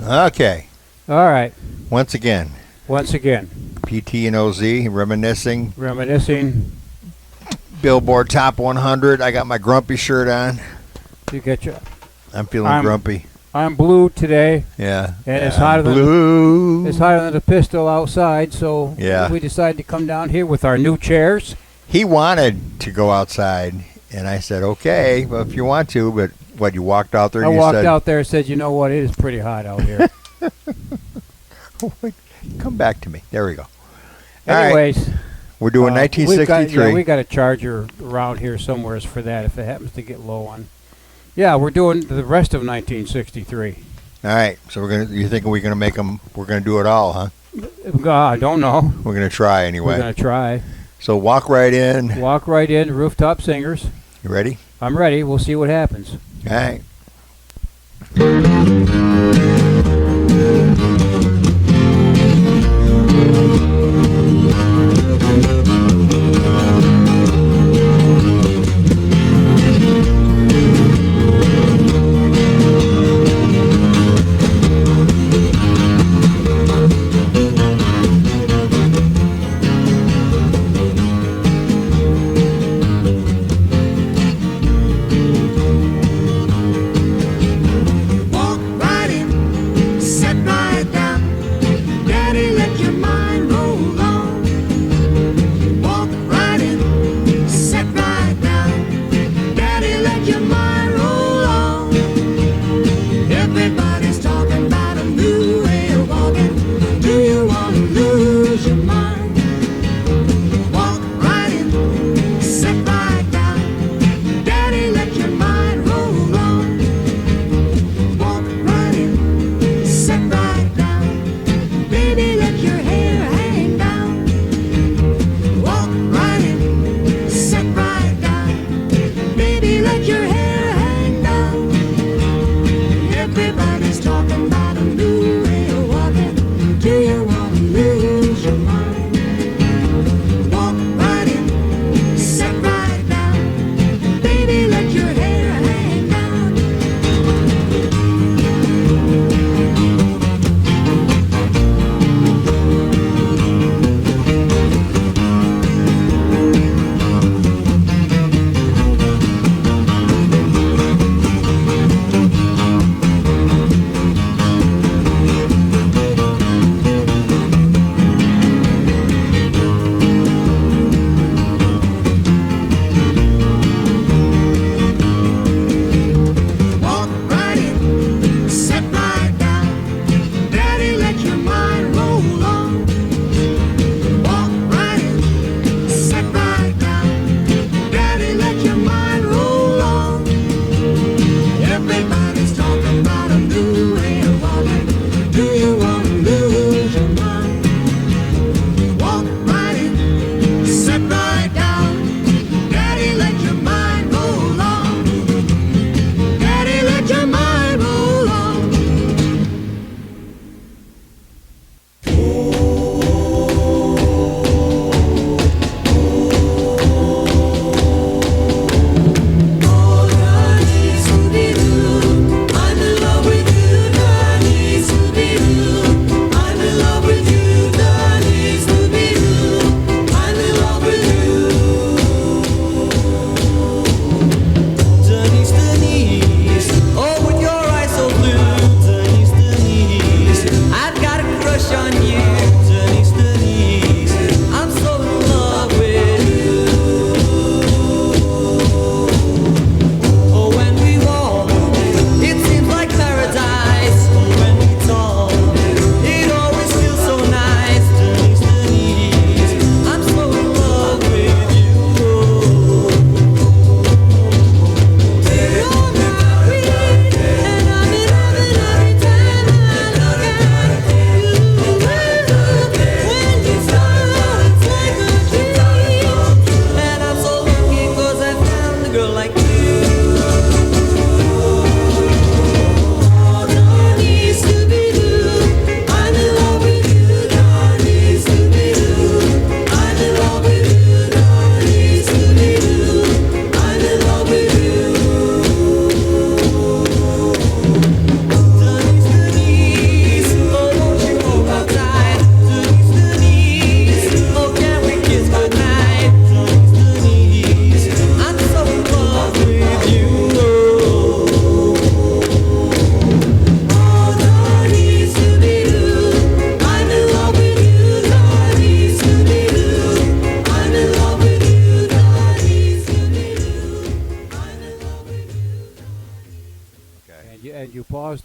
Okay. All right. Once again, PT and OZ reminiscing. Billboard Top 100. I got my grumpy shirt on. You get your. I'm feeling grumpy. I'm blue today. Yeah. And it's hotter than the pistol outside. So we decided to come down here with our new chairs. He wanted to go outside, and I said, okay, well, if you want to, but what, you walked out there? I walked out there and said, you know what, it is pretty hot out here. Come back to me. There we go. Anyways. Right. We're doing 1963. We got a charger around here somewhere for that if it happens to get low on. Yeah, we're doing the rest of 1963. All right, so you're thinking we're gonna make them? We're gonna do it all, huh? I don't know. We're gonna try anyway. We're gonna try. So walk right in. Walk right in. Rooftop Singers. You ready? I'm ready. We'll see what happens. All right. Walk right in.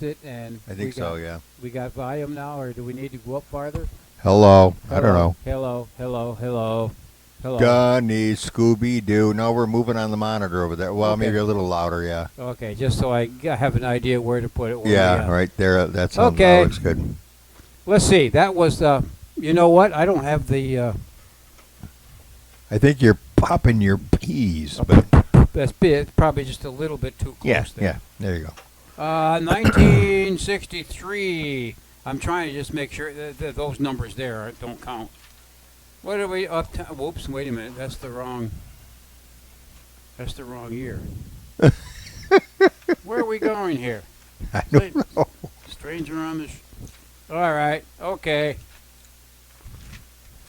lost it, and I think so, yeah. we got volume now, or do we need to go up farther? Hello. I don't know. Hello, hello, hello, hello. Gunny, Scooby-Doo. No, we're moving on the monitor over there. Well, Okay. maybe a little louder, yeah. Okay, just so I have an idea where to put it. Yeah, right there. That sounds Okay. that looks good. Let's see. That was you know what? I don't have the. I think you're popping your peas, but That's bit probably just a little bit too close. yeah, there. yeah. There you go. 1963. I'm trying to just make sure that those numbers there don't count. What are we up to? Whoops! Wait a minute. That's the wrong year. Where are we going here? I don't know. Stranger on the. All right. Okay.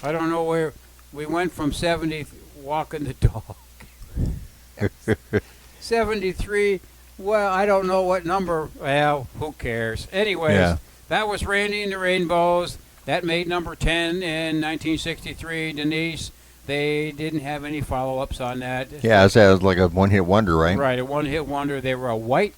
I don't know where we went from 70 walking the dog. 73. Well, I don't know what number. Well, who cares? Anyways, Yeah. that was Randy and the Rainbows. That made number 10 in 1963. Denise, they didn't have any follow-ups on that. Yeah, it was like a one-hit wonder, right? Right, a one-hit wonder. They were a white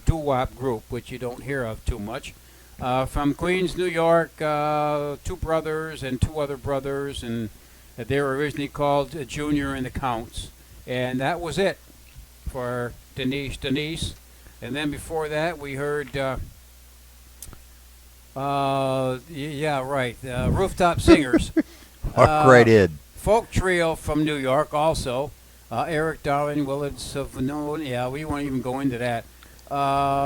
doo-wop group, which you don't hear of too much. From Queens, New York, two brothers and two other brothers, and they were originally called Junior and the Counts. And that was it for Denise. And then before that, we heard, Rooftop Singers. Walk right in. Folk trio from New York also. Eric Darling, Willard Savone. Yeah, we won't even go into that.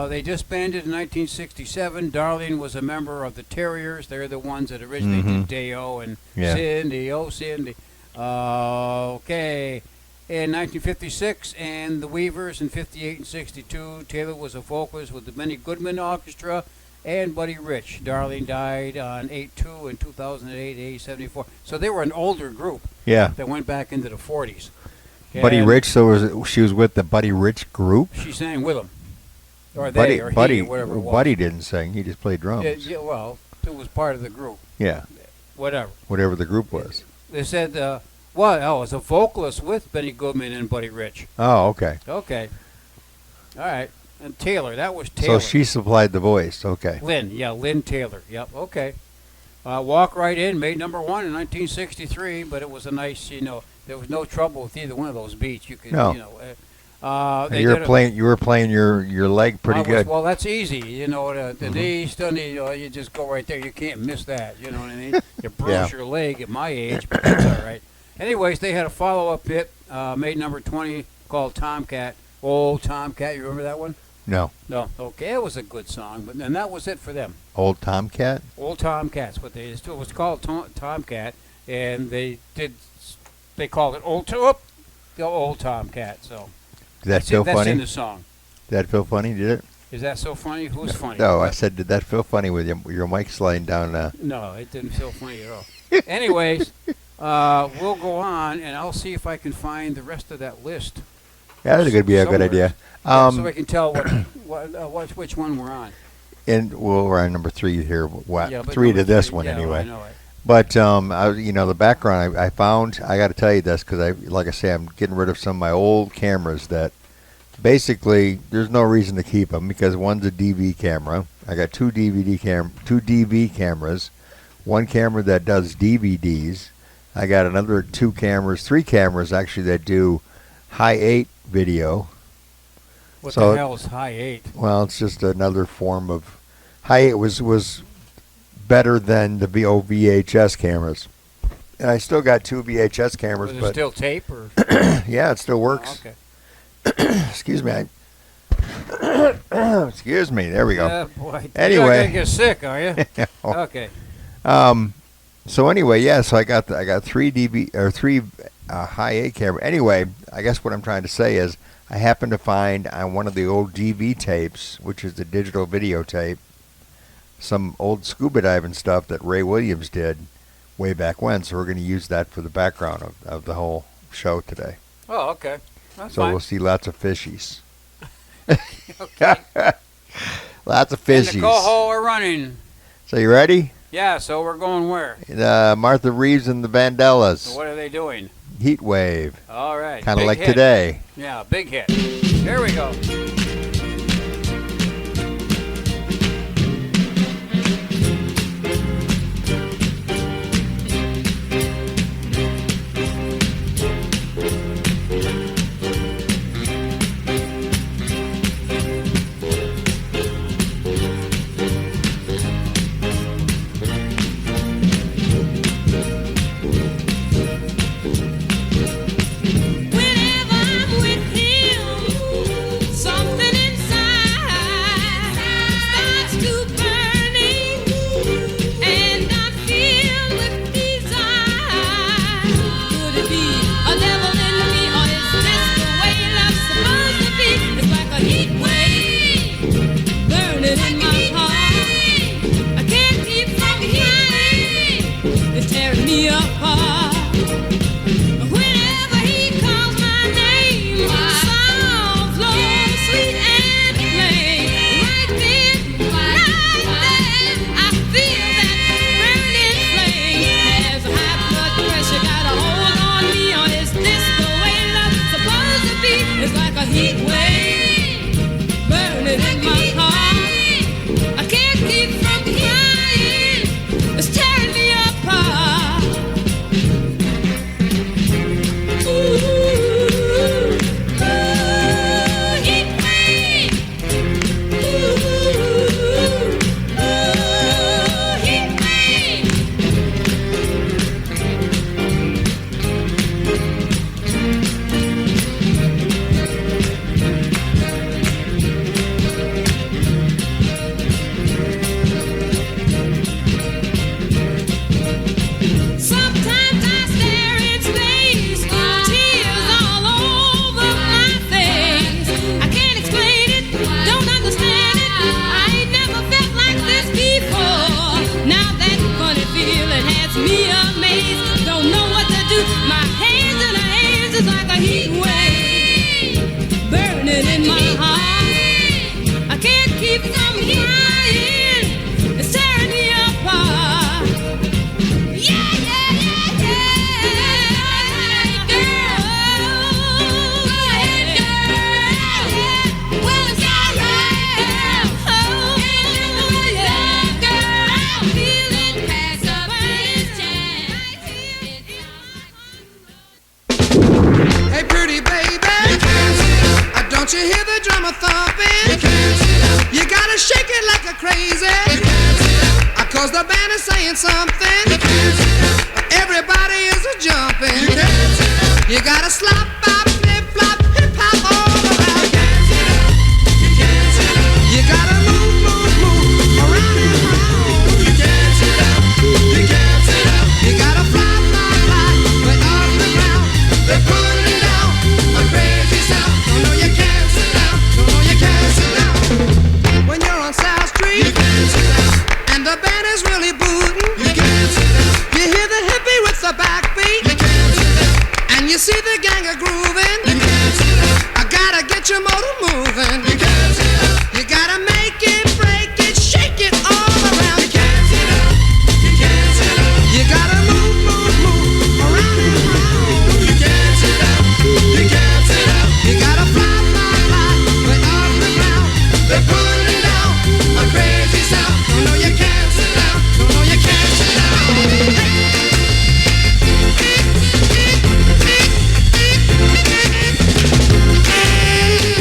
They disbanded in 1967. Darling was a member of the Terriers. They're the ones that originally did Day-O and Cindy, oh Cindy. Okay. In 1956, and the Weavers in 58 and 62. Taylor was a vocalist with the Benny Goodman Orchestra and Buddy Rich. Darling died on 8/2 in 2008, age 74. So they were an older group. Yeah. That went back into the 40s. Buddy And Rich, she was with the Buddy Rich group? She sang with them. Or Buddy, they, or Buddy, he, or whatever it was. Buddy didn't sing. He just played drums. Yeah, well, it was part of the group. Yeah. Whatever. Whatever the group was. They said, it was a vocalist with Benny Goodman and Buddy Rich. Oh, okay. Okay. All right. And Taylor, that was Taylor. So she supplied the voice. Okay. Lynn Taylor. Yep, okay. Walk Right In made number 1 in 1963, but it was a nice, there was no trouble with either one of those beats. You could, No. You were playing your leg pretty good. Well, that's easy. The knee, you just go right there. You can't miss that. You know what I mean? You bruise your leg at my age, but that's all right. Anyways, they had a follow-up hit, made number 20, called Tomcat. Old Tomcat, you remember that one? No. No. Okay, it was a good song, and that was it for them. Old Tomcat? Old Tomcats, it was called Tomcat, and they called it Old Tomcat. So Did that feel funny? That's in the song. Did that feel funny? Did it? Is that so funny? Who's funny? No, I said, did that feel funny with your mic sliding down? No, it didn't feel funny at all. Anyways, we'll go on, and I'll see if I can find the rest of that list. Yeah, that's going to be a good idea. So I can tell which one we're on. And we're on number 3 here. Yeah, 3 to this 3, one anyway. I know it. But the background I found. I got to tell you this because like I say, I'm getting rid of some of my old cameras that basically there's no reason to keep them because one's a DV camera. I got two DV cameras, one camera that does DVDs. I got another 3 cameras actually that do high 8 video. What the hell is high 8? Well, it's just another form of high 8 was better than the VHS cameras. And I still got 2 VHS cameras. Was it still tape? Or? Yeah, it still works. Oh, okay. Excuse me. Excuse me. There we go. Boy. Anyway. You're not going to get sick, are you? Okay. So anyway, so I got 3 high 8 camera. Anyway, I guess what I'm trying to say is I happened to find on one of the old DV tapes, which is the digital videotape, some old scuba diving stuff that Ray Williams did way back when. So we're going to use that for the background of the whole show today. Oh, okay. That's so fine. we'll see lots of fishies. Okay. Lots of fishies. And the coho are running. So you ready? Yeah, so we're going where? Martha Reeves and the Vandellas. So what are they doing? Heat Wave. All right. Kind of like hit. today. Yeah, big hit. Here we go. 'cause the band is saying something. Everybody is a jumping. You gotta slop, bop, flip, flop, hip hop all around. You gotta move, move, move around and around. You gotta fly, fly, fly, way off the ground. They're putting down a crazy sound. No, no, you can't sit down. No, no, you can't sit down. When you're on South Street, you can't sit down. And the band is really booting, you can't sit down. You hear the hippie with the backbeat, you can't sit down. And you see the gang a grooving, you can't sit down. I gotta get your motor moving, you can't sit down. You gotta make it, break it, shake it all around. You can't sit down. You can't sit down. You gotta move, move, move around and around. You can't sit down. You can't sit down. You gotta fly, fly, fly, way off the ground. They're putting down a crazy sound. No, no, you can't sit down. No, no, you can't sit down. Hey.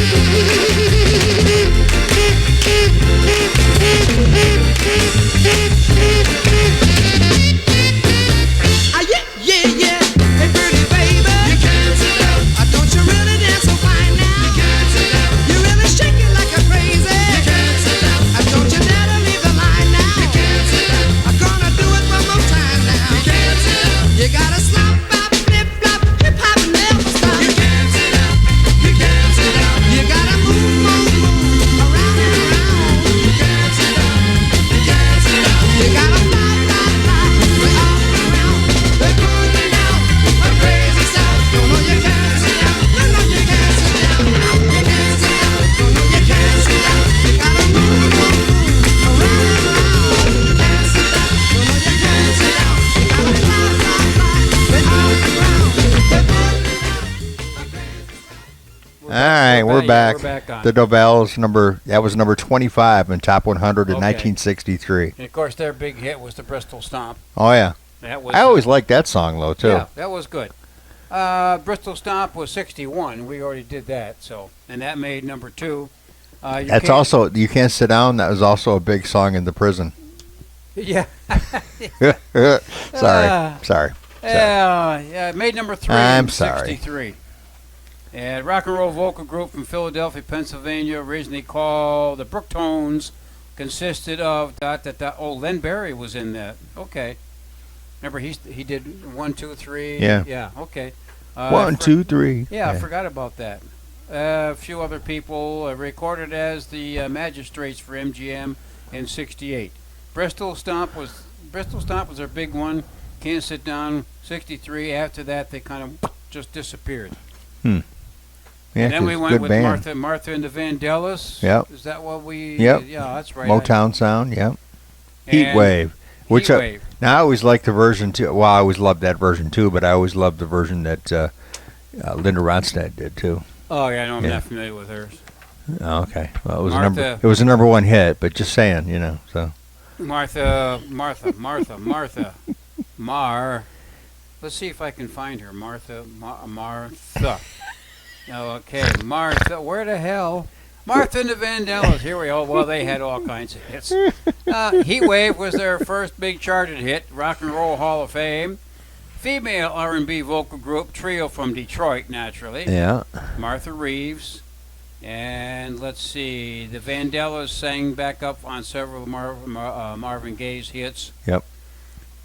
Yeah, yeah, yeah. Hey, pretty baby. You can't sit down. Don't you really dance so fine now? You can't sit down. You really shake it like a crazy. You can't sit down. Don't you dare to leave the line now? You can't sit down. I'm gonna do it one more time now. You can't sit down. You gotta slop, bop, flip, flop, hip hop, never stop. You can't sit down. You can't sit down. You gotta move, move, move around and around. You can't sit down. You can't sit down. You gotta fly, fly, fly, way off the ground. They're putting down a crazy sound. No, no, you can't sit down. No, no, you can't sit down. No, you can't sit down. No, no, you can't sit down. You gotta move, move, move around and around. You can't sit down. No, no, you can't sit down. You gotta fly, fly, fly, way off the ground. They're putting All right, we're back. We're back on. The Dovells that was number 25 in Top 100 in Okay. 1963. And of course, their big hit was the Bristol Stomp. Oh yeah, That was I always liked that song though too. Yeah, that was good. Bristol Stomp was 61. We already did that, so and that made number 2. You That's can't- also You Can't Sit Down. That was also a big song in the prison. yeah. Sorry. Yeah, it made number 3 I'm in sorry. 63. And rock and roll vocal group from Philadelphia, Pennsylvania, originally called the Brooktones, consisted of ... Oh, Len Berry was in that. Okay. Remember he did 1, 2, 3. Yeah. Yeah. Okay. 1, 2, 3. Yeah, I forgot about that. A few other people recorded as the magistrates for MGM in '68. Bristol Stomp was their big one. Can't Sit Down, 63. After that, they kind of just disappeared. Yeah, And then we 'cause went good with band. Martha and the Vandellas. Yep. Is that what we? Yep. Yeah, that's right. Motown sound. Yep. Heat And Wave. Which Heatwave. now I always liked the version too. Well, I always loved that version too, but I always loved the version that Linda Ronstadt did too. Oh yeah, no, I'm Yeah. not familiar with hers. Oh, okay. Well, it was Martha. It was a number 1 hit, but just saying, So Martha. Let's see if I can find her. Martha. Okay, Martha. Where the hell? Martha and the Vandellas. Here we go. Well, they had all kinds of hits. Heat Wave was their first big charted hit. Rock and Roll Hall of Fame. Female R&B vocal group, trio from Detroit, naturally. yeah. Martha Reeves. And let's see, the Vandellas sang back up on several Marvin Gaye's hits. Yep.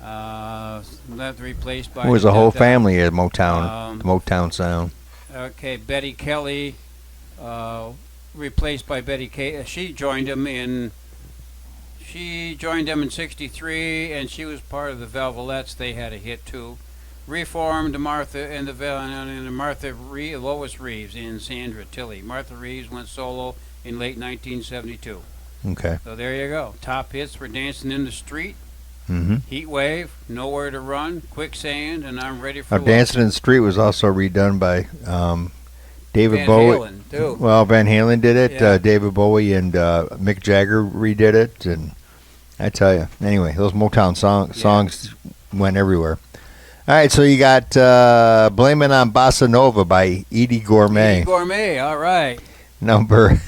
That replaced by... It was a whole family at Motown. The Motown sound. Okay, Betty Kelly, replaced by Betty Kay. She joined them in 63, and she was part of the Velvelettes. They had a hit too. Reformed Martha and Lois Reeves and Sandra Tilley. Martha Reeves went solo in late 1972. Okay. So there you go. Top hits were Dancing in the Street, Mm-hmm. Heat Wave, Nowhere to Run, Quicksand, and I'm Ready for Love. Dancing in the Street was also redone by David Van Bowie. Halen, too. Well, Van Halen did it. Yeah. David Bowie and Mick Jagger redid it, and I tell you. Anyway, those Motown songs went everywhere. All right, so you got "Blame It on Bossa Nova" by Edie Gourmet, Eddie Gourmet, all right. number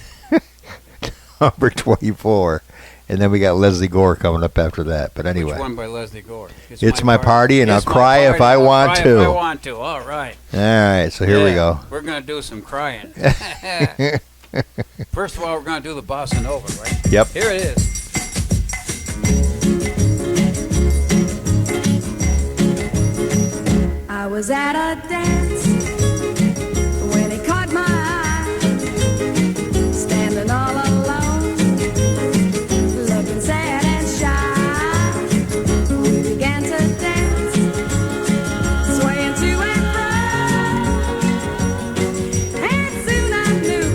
24. And then we got Leslie Gore coming up after that. But anyway. Which one by Leslie Gore? It's my party, and I'll It's my cry if party, I and I'll want cry to. If I want to. All right. All right, so here we Yeah, go. We're going to do some crying. First of all, we're going to do the bossa nova, right? Yep. Here it is. I was at a dance when he caught my eye, standing all alone, looking sad and shy. We began to dance, swaying to and fro, and soon I knew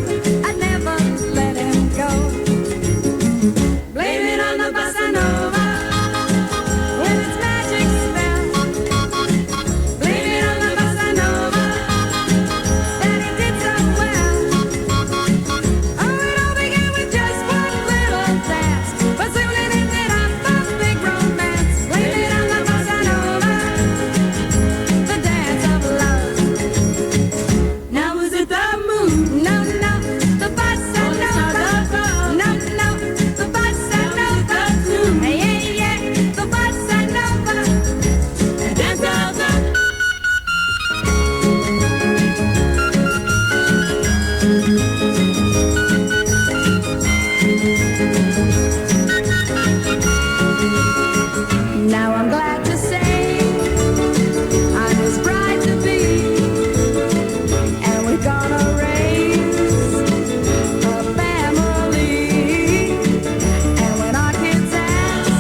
I'd never let him go. Blame it on the bossa nova with its magic spell. Blame it on the bossa nova that he did so well. Oh, it all began with just one little dance, but soon it ended up a big romance. Blame it on the bossa nova, the dance of love. Now was it the moon? No, no, the bossa nova. No, no, the bossa nova. Hey, yeah, yeah, the bossa nova, the dance of love. Now I'm glad to say I'm his bride to be, and we're gonna raise a family. And when our kids ask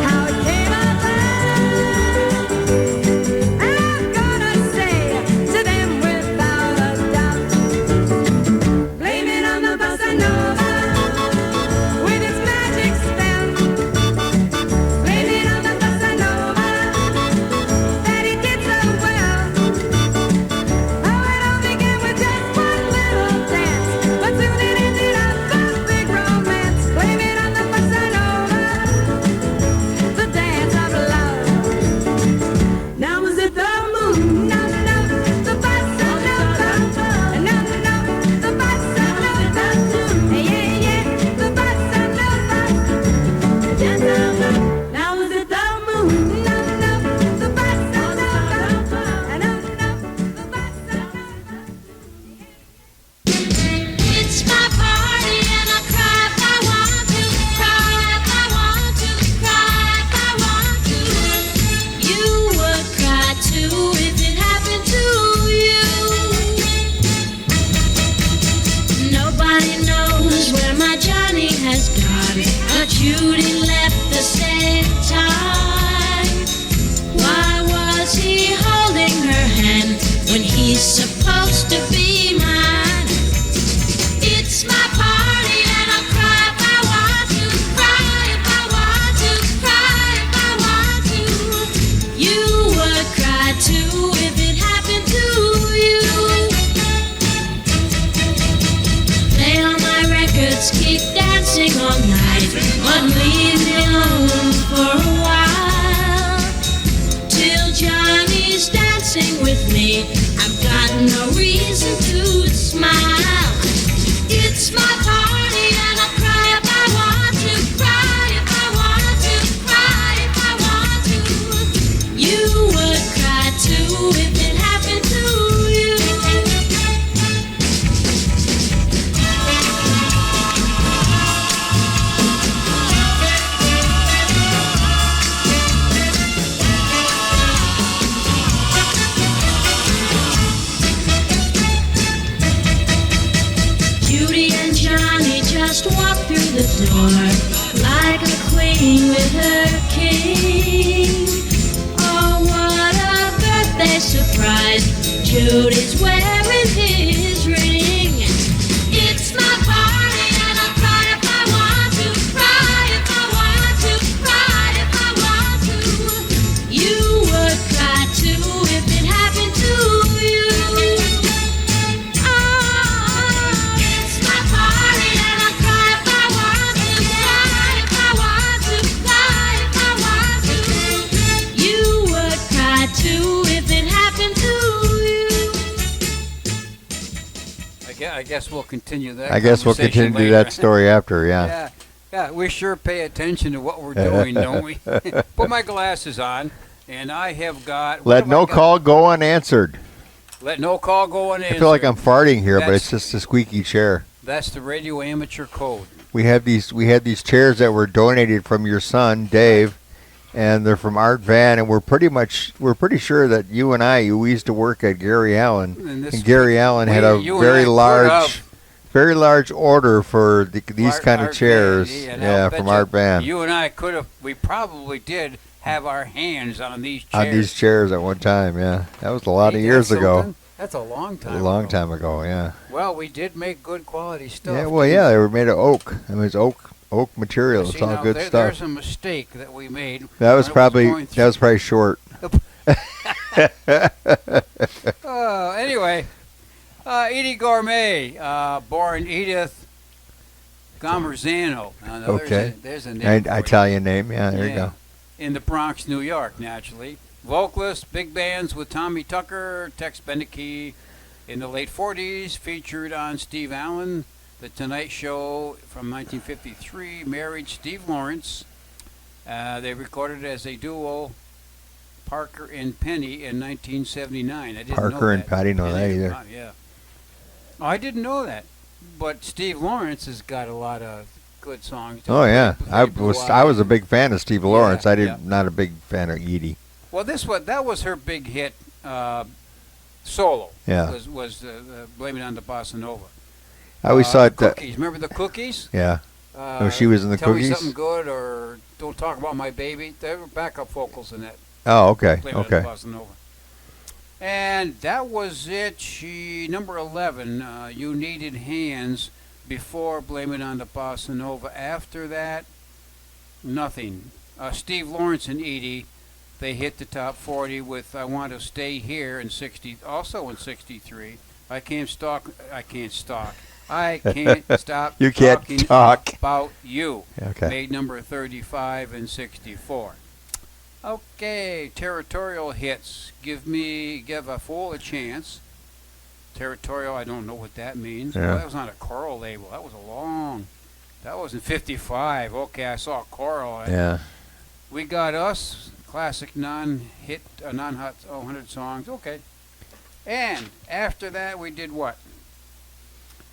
how it came about, I'm gonna say to them without a doubt, blame it on the bossa nova with its magic spell. Blame it on the bossa nova that he did so well. Oh, it all began with just one little dance, but soon it ended up a big romance. Blame it on the bossa nova, the dance of love. Now was it the moon? No, no, the bossa nova. No, no, the bossa nova. Yeah, yeah, the bossa nova. Dance of love. Now was it the moon? No, no, the bossa nova. No, no, the bossa nova. It's my party and I cry if I want to, cry if I want to, cry if I want to. You would cry too if it happened to you. Nobody knows where my Johnny has gone, but Judy left the same time. Why was he holding her hand when he's supposed to be mine? It's my party and I'll cry if I want to, cry if I want to, cry if I want to. You would cry too if it happened to you. Play all my records, keep dancing all night, but leave me alone for a while. Till Johnny's dancing with me, I've got no reason to smile. It's my party and I'll cry if I want to, cry if I want to, cry if I want to. You would cry too if it happened to you. Judy and Johnny just walked through the door like a queen with her king. Oh, what a birthday surprise! Judy's wearing his ring. It's my party and I'll cry if I want to, cry if I want to, cry if I want to. You would cry too if it happened to you. It's my party and I'll cry if I want to, cry if I want to, cry if I want to. You would cry too if it happened to you. I guess we'll continue that. I guess we'll conversation continue later. that story after, yeah. Yeah. Yeah, we sure pay attention to what we're doing, don't we? Put my glasses on, and I have got. what Let have I no got? call go unanswered. Let no call go unanswered. I feel like I'm farting here, but That's- it's just a squeaky chair. That's the radio amateur code. We had these chairs that were donated from your son, Dave, and they're from Art Van, and we're pretty sure that you and I, we used to work at Gary Allen, and Gary Allen had a you and I very large order for these kind of Art chairs. Van, and I'll from bet Art Van. You and I could have. We probably did have our hands on these chairs. On these chairs at one time, yeah. That was a lot of Ain't that years ago. something? That's a long time. A long ago. time ago, yeah. Well, we did make good quality stuff. Yeah, well, too. yeah, they were made of oak. I mean, it's oak material. See, It's all now, good there's stuff. a mistake that we made. That was when I probably going through- short. Anyway, Edie Gourmet, born Edith Gomerzano. Now, Okay. There's a name. for you. Italian name, yeah. There you Yeah. go. In the Bronx, New York, naturally. Vocalist, big bands with Tommy Tucker, Tex Beneke in the late 40s, featured on Steve Allen, The Tonight Show from 1953, married Steve Lawrence. They recorded as a duo, Parker and Penny, in 1979. I didn't know Parker and that. Patty know that either. Yeah. Oh, I didn't know that. But Steve Lawrence has got a lot of good songs. Oh yeah, I Blue was a Eye. big fan of Steve Lawrence. I yeah. not a big fan of Edie. Well, that was her big hit solo. Yeah. Was Blame It on the Bossa Nova. I always thought the that. Cookies. Remember the Cookies? Yeah. She was in the Tell Cookies? Me Something Good or Don't Talk About My Baby. There were backup vocals in that. Oh, okay. Blame It on Okay. the Bossa Nova. And that was it. Number 11, You Needed Hands, before Blame It on the Bossa Nova. After that, nothing. Steve Lawrence and Edie, they hit the top 40 with I Want to Stay Here in 60, also in 63. I can't stop. I can't stop You can't talking talk. about you. Okay. Made number 35 in 64. Okay, territorial hits. Give a fool a chance. Territorial, I don't know what that means. Yeah. Well, that was on a Coral label. That was in 55. Okay, I saw Coral. Yeah. We Got Us, classic non-hot 100 songs. Okay. And after that, we did what?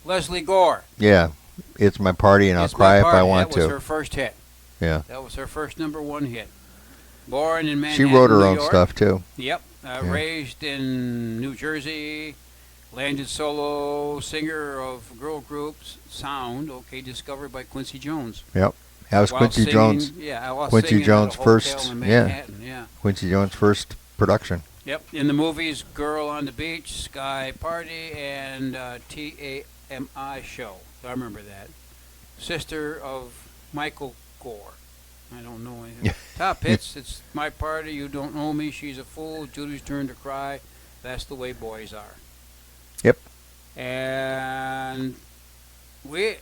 Leslie Gore. Yeah. It's my party, and It's I'll cry My if I Party. want That was to. her first hit. Yeah. That was her first number one hit. Born in She Manhattan, wrote her New own York. stuff too. Yep. Yeah. Raised in New Jersey. Landed solo singer of girl groups Sound. Okay, discovered by Quincy Jones. Yep. That was While Quincy singing- Jones. Yeah, while Quincy singing at a Jones' hotel first- in yeah. Manhattan, yeah. Quincy Jones' first production. Yep. In the movies, Girl on the Beach, Sky Party, and TAMI Show. I remember that. Sister of Michael Gore. I don't know anything. Top hits, It's My Party, You Don't Know Me, She's a Fool, Judy's Turn to Cry, That's the Way Boys Are. Yep. And we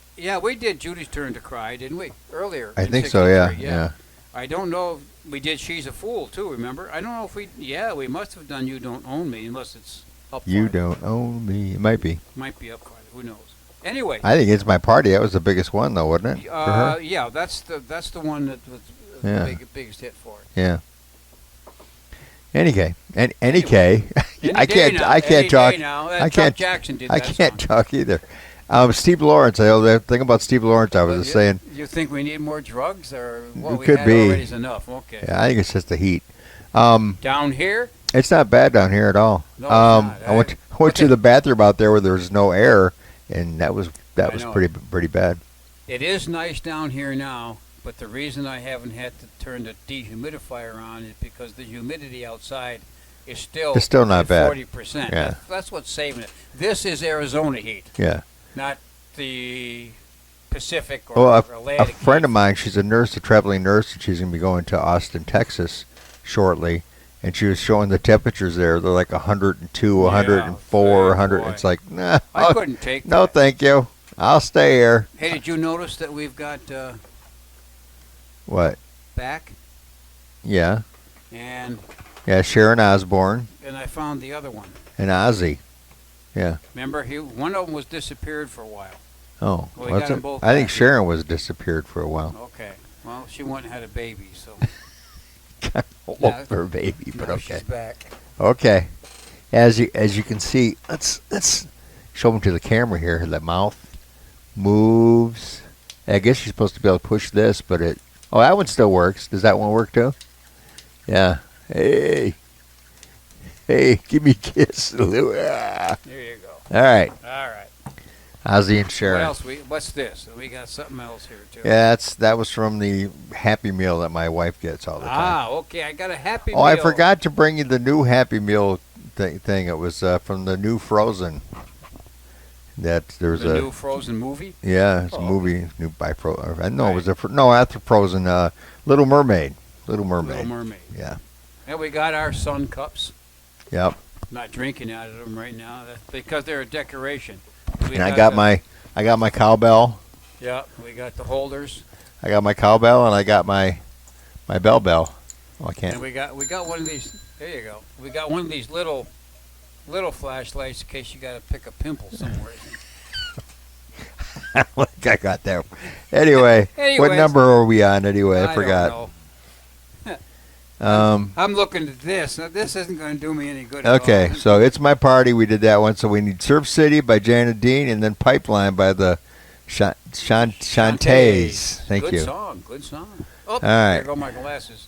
did Judy's Turn to Cry, didn't we? Earlier. I in think so. Yeah. 63, Yeah. I don't know if we did She's a Fool too, remember? I don't know if we must have done You Don't Own Me, unless it's up You farther. don't own me. It might be. Might be up farther, who knows? Anyway. I think It's My Party. That was the biggest one, though, wasn't it? For her? Yeah, that's the one that was Yeah. the biggest hit for it. Yeah. Any K. Any K. I can't talk. I can't. Jackson did I that can't song. talk either. Steve Lawrence. The thing about Steve Lawrence, I was just saying. You think we need more drugs, or what It we could had be. already is enough? Okay. Yeah, I think it's just the heat. Down here, It's not bad down here at all. No, it's not. I went to the bathroom out there where there was no air, and that was I know. pretty bad. it is nice down here now. But the reason I haven't had to turn the dehumidifier on is because the humidity outside is still It's still not bad. 40%. Yeah. That's what's saving it. This is Arizona heat, Yeah. not the Pacific or Well, a Atlantic. friend of mine, she's a traveling nurse, and she's going to be going to Austin, Texas shortly. And she was showing the temperatures there. They're like 102, 104, oh 100. boy. It's like, nah. I couldn't take No, that. thank you. I'll stay here. Hey, did you notice that we've got What? back Yeah. and Yeah, Sharon Osbourne I found the other one. and Ozzy. Yeah. Remember, one of them was disappeared for a while. Oh, Well, we was got 'em it? both I think back. Sharon was disappeared for a while. Okay. Well, she went and had a baby, so Old Yeah. for a baby, but now okay. she's back. Okay. As you can see, let's show them to the camera here. The mouth moves. I guess you're supposed to be able to push this, but it. Oh, that one still works. Does that one work too? Yeah. Hey, give me a kiss. Ah. There you go. All right. All right. Ozzy and What Sharon. else? What's this? We got something else here too. Yeah, that was from the Happy Meal that my wife gets all the time. Ah, okay. I got a Happy Oh, Meal. I forgot to bring you the new Happy Meal thing. It was from the new Frozen. That there's The a new Frozen movie. yeah, it's a Oh. movie new by Frozen. I know Right. it was no after Frozen. Little Mermaid. Little Mermaid. Little Mermaid. Yeah. And we got our sun cups. Yep. Not drinking out of them right now. That's because they're a decoration. We And I got the- my cowbell. Yeah, we got the holders, I got my cowbell and I got my bell. Oh, I can't. and we got one of these. There you go. We got one of these little flashlights in case you got to pick a pimple somewhere. I got that. Anyway, what Anyways. number are we on anyway? I forgot. Don't know. I'm looking at this. Now, this isn't going to do me any good. at Okay, all. so It's My Party. We did that one. So we need Surf City by Janet Dean and then Pipeline by the Shantays. Thank Good you. song. Good song. Oh, right. there go my glasses.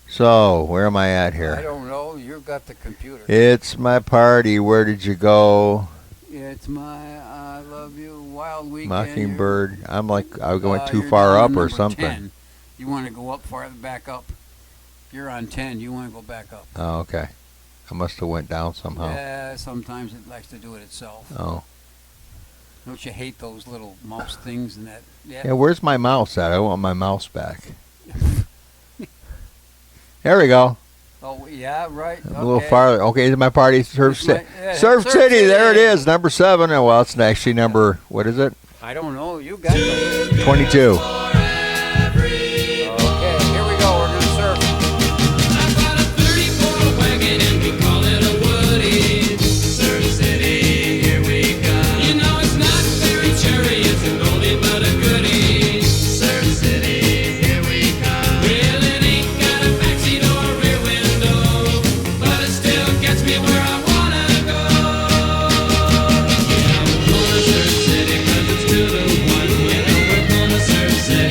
So where am I at I here? don't know. You've got the computer. It's My Party. Where did you go? It's my I love you wild weekend. Mockingbird. I'm like I went too You're far down up on or number something. 10. You want to go up farther back up. You're on 10. You want to go back up. Oh, okay. I must have went down somehow. Yeah, sometimes it likes to do it itself. Oh. Don't you hate those little mouse things and that? Yeah, where's my mouse at? I want my mouse back. There we go. Oh, yeah, right. A little farther. Okay, It's My Party. Surf It's my- City. yeah, Surf Surf City. There it City. is. Number 7. And well, it's actually number, what is it? I don't know. You got the list. 22. Okay, here we go. We're going to surf. I've got a 34 wagon and we call it a Woody. Surf City, here we come. You know it's not very cherry, it's an oldie but a goodie. Surf City, here we come. Well, it ain't got a backseat or a rear window, but it still gets me where I wanna go. Yeah, we're going to Surf City 'cause it's 2 to 1. You know we're going to Surf City.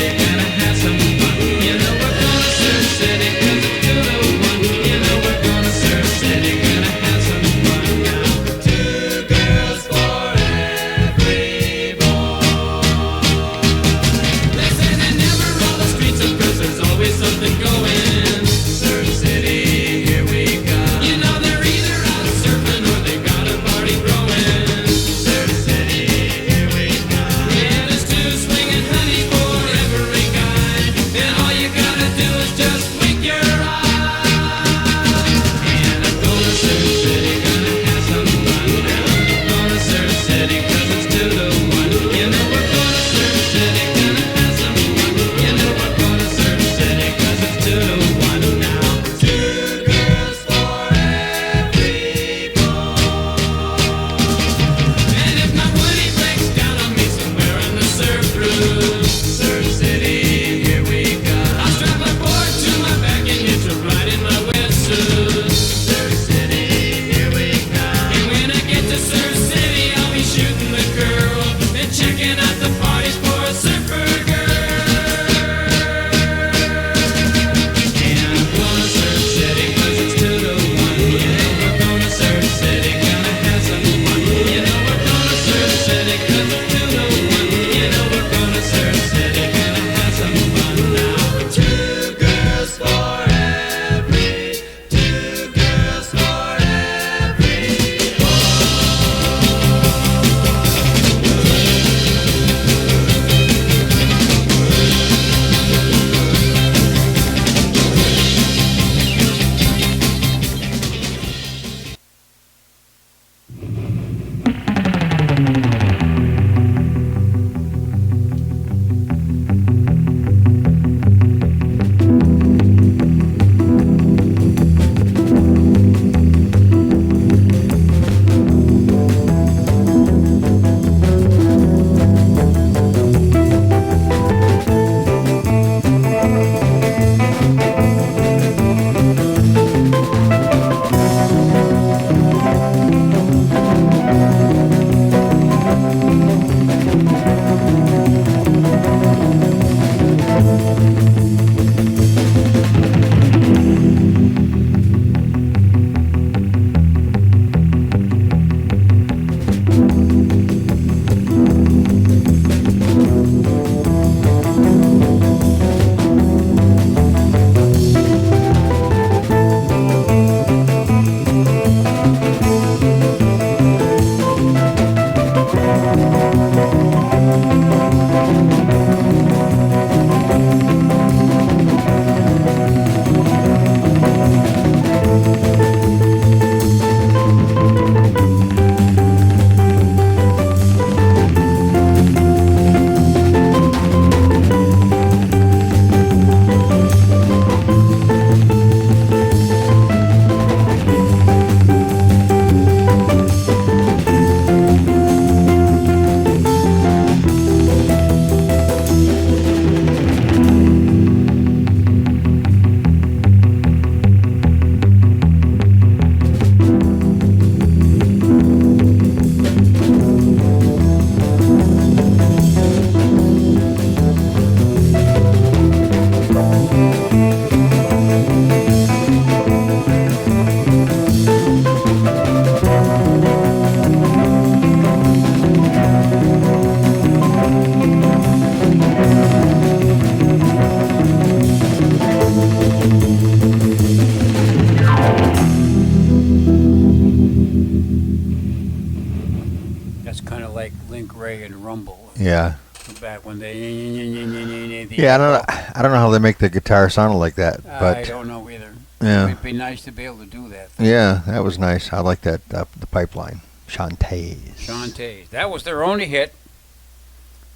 Yeah. Back when they. Yeah, I don't know how they make the guitar sound like that, but I don't know either. yeah. It'd be nice to be able to do that. Yeah, that was nice. I like that the Pipeline. Shantays. That was their only hit,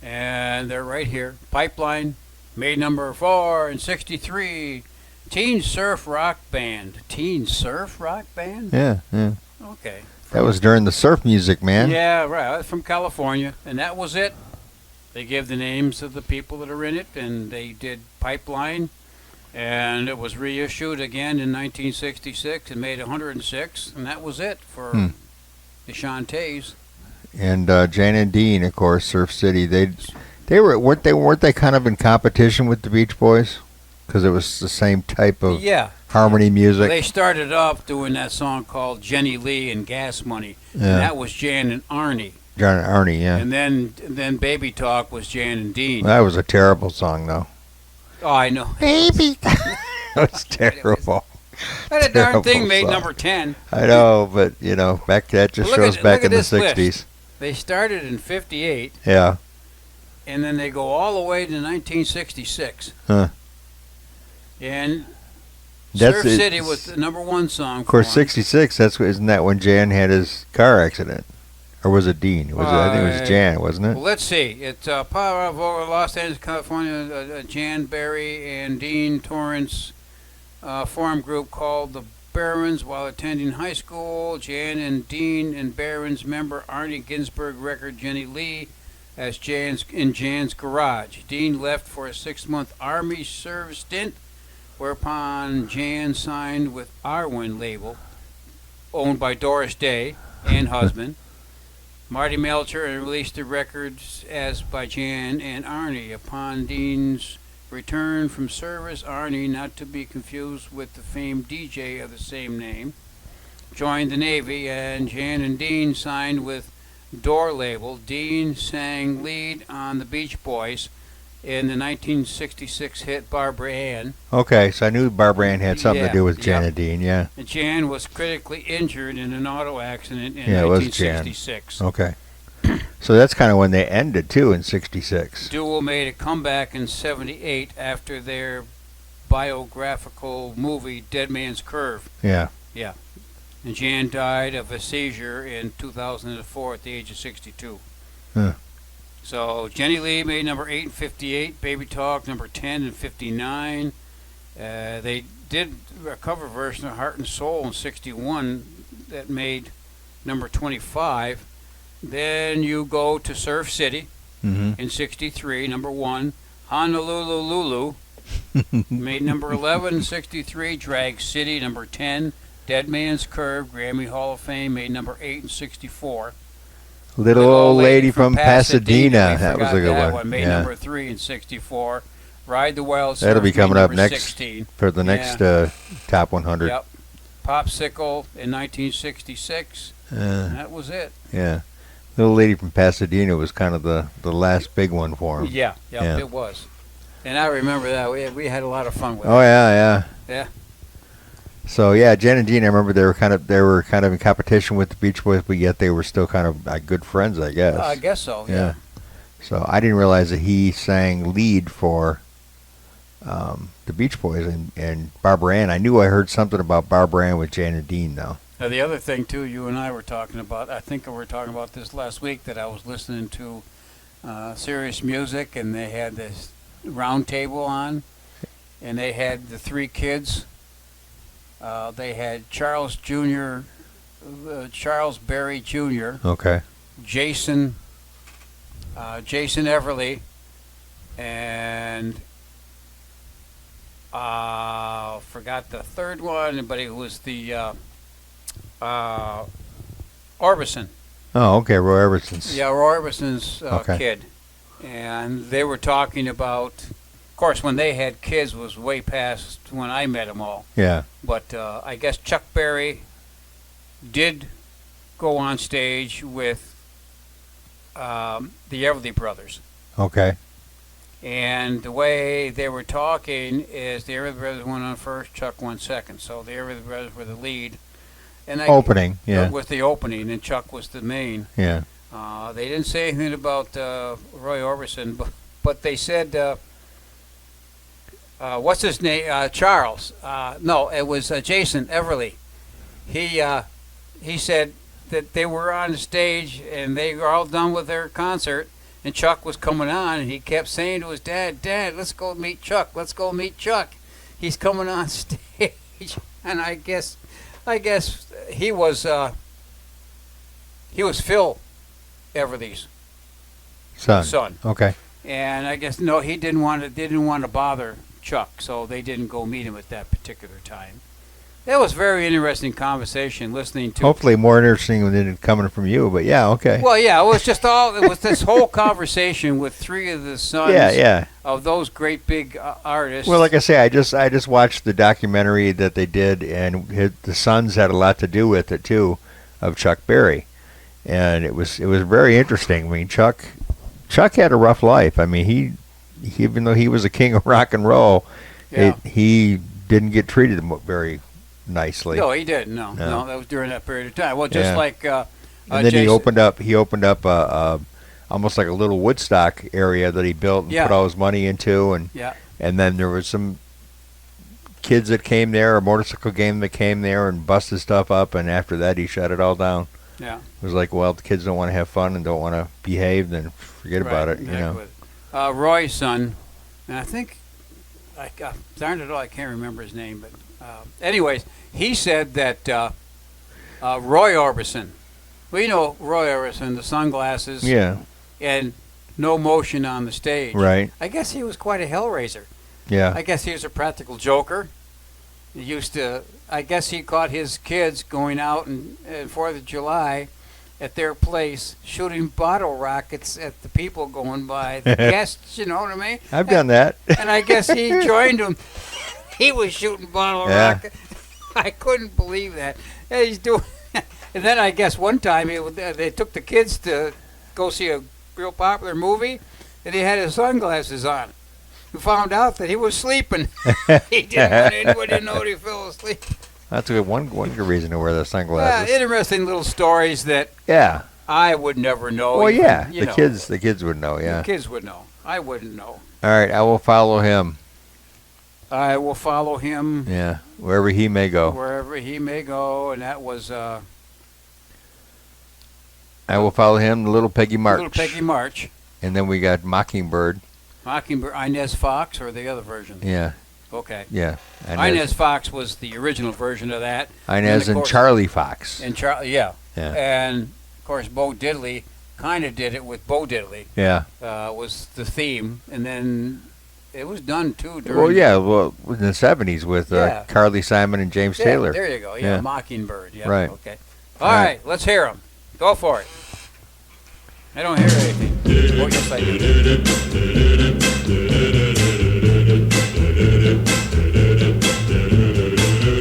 and they're right here. Pipeline made number 4 in '63. Teen surf rock band. Teen surf rock band. Yeah, yeah. Okay. That was during the surf music, man. Yeah, right. From California, and that was it. They gave the names of the people that are in it, and they did Pipeline, and it was reissued again in 1966 and made 106, and that was it for the Shantays. And Jan and Dean, of course, Surf City. Weren't they kind of in competition with the Beach Boys because it was the same type of harmony music. They started off doing that song called Jenny Lee and Gas Money, and that was Jan and Arnie. John and Arnie, yeah. And then Baby Talk was Jan and Dean. That was a terrible song, though. Oh, I know. Baby, that was terrible. That darn thing made number 10. I know, but that just shows back in the '60s. List. They started in '58. Yeah. And then they go all the way to 1966. Huh. And Surf City was the number 1 song. Of course, '66. Isn't that when Jan had his car accident? Or was it Dean? I think it was Jan, wasn't it? Well, let's see. It's power of Los Angeles, California. Jan Barry and Dean Torrance formed a group called the Barons while attending high school. Jan and Dean and Barons member Arnie Ginsberg record Jenny Lee as in Jan's garage. Dean left for a 6-month Army service stint, whereupon Jan signed with Arwen label, owned by Doris Day and husband. Marty Melcher, and released the records as by Jan and Arnie. Upon Dean's return from service, Arnie, not to be confused with the famed DJ of the same name, joined the Navy, and Jan and Dean signed with Door label. Dean sang lead on the Beach Boys in the 1966 hit Barbara Ann. Okay, so I knew Barbara Ann had something to do with Jan and Dean, yeah. And Jan was critically injured in an auto accident in 1966. Okay. So that's kind of when they ended, too, in '66. Duo made a comeback in '78 after their biographical movie Dead Man's Curve. Yeah. Yeah. And Jan died of a seizure in 2004 at the age of 62. Huh. So Jenny Lee made number 8 in '58, Baby Talk number 10 in '59. They did a cover version of Heart and Soul in '61 that made number 25. Then you go to Surf City in '63, number 1. Honolulu Lulu made number 11 in '63. Drag City number 10. Dead Man's Curve, Grammy Hall of Fame, made number 8 in '64. Little Old Lady from Pasadena. That was a good one. Made number 3 in '64. Ride the Wild Surf. That'll be coming up next 16. for the next Top 100. Yep. Popsicle in 1966. That was it. Yeah. Little Lady from Pasadena was kind of the last big one for him. Yeah, it was. And I remember that. We had a lot of fun with it. Oh, yeah. Yeah. So yeah, Jan and Dean, I remember they were kind of in competition with the Beach Boys, but yet they were still kind of good friends, I guess. I guess so. Yeah. So I didn't realize that he sang lead for the Beach Boys and Barbara Ann. I knew I heard something about Barbara Ann with Jan and Dean, though. Now, the other thing too, you and I were talking about. I think we were talking about this last week that I was listening to Serious Music, and they had this round table on, and they had the 3 kids. They had Charles Jr., Charles Berry Jr., Okay. Jason Everly, and forgot the third one, but it was the Orbison. Oh, okay, Roy Orbison's. Yeah, Roy Orbison's kid. And they were talking about, of course, when they had kids was way past when I met them all. Yeah. But I guess Chuck Berry did go on stage with the Everly Brothers. Okay. And the way they were talking is the Everly Brothers went on first, Chuck went second. So the Everly Brothers were the lead. And Opening, yeah. Was the opening, and Chuck was the main. Yeah. They didn't say anything about Roy Orbison, but they said, what's his name? Charles. No, it was Jason Everly. He said that they were on stage and they were all done with their concert, and Chuck was coming on, and he kept saying to his dad, "Dad, let's go meet Chuck. Let's go meet Chuck. He's coming on stage." And I guess he was Phil Everly's son. Okay. And I guess no, he didn't want to bother Chuck, so they didn't go meet him at that particular time. That was very interesting conversation listening to. Hopefully more interesting than it coming from you, but yeah, okay. Well, yeah, it was this whole conversation with three of the sons of those great big artists. Well, like I say, I just watched the documentary that they did, and the sons had a lot to do with it too, of Chuck Berry, and it was very interesting. I mean, Chuck had a rough life. I mean, he even though he was a king of rock and roll, he didn't get treated very nicely. No, he didn't. No, that was during that period of time. Well, just like and then Jason, he opened up a almost like a little Woodstock area that he built and put all his money into, and then there was some kids that came there, a motorcycle game that came there and busted stuff up, and after that he shut it all down. Yeah, it was like, well, if the kids don't want to have fun and don't want to behave, then forget about it. Exactly. You know, Roy's son, and I think, darn it all, I can't remember his name, but. Anyways, he said that Roy Orbison, well, you know Roy Orbison, the sunglasses, and no motion on the stage. Right. I guess he was quite a hellraiser. Yeah. I guess he was a practical joker. I guess he caught his kids going out and 4th of July at their place shooting bottle rockets at the people going by, the guests, you know what I mean? I've done that. And I guess he joined them. He was shooting bottle rockets. I couldn't believe that. And he's doing. And then I guess one time they took the kids to go see a real popular movie, and he had his sunglasses on. We found out that he was sleeping. He didn't want anybody to know that he fell asleep. That's a good one good reason to wear the sunglasses. Yeah, interesting little stories that I would never know. Well, even, the kids would know. Yeah, the kids would know. I wouldn't know. All right, I will follow him. I will follow him. Yeah, wherever he may go. Wherever he may go, and that was. I will follow him. Little Peggy March. Little Peggy March. And then we got Mockingbird. Inez Fox, or the other version. Yeah. Okay. Yeah. Inez Fox was the original version of that. Inez and Charlie Fox. And yeah. And of course, Bo Diddley kind of did it with Bo Diddley. Yeah. Was the theme, and then. It was done too during. Well, in the 70s with Carly Simon and James Taylor. There you go. Yeah, Mockingbird. Yeah. Right. Okay. All right, let's hear them. Go for it. I don't hear anything. Oh, yes, I do.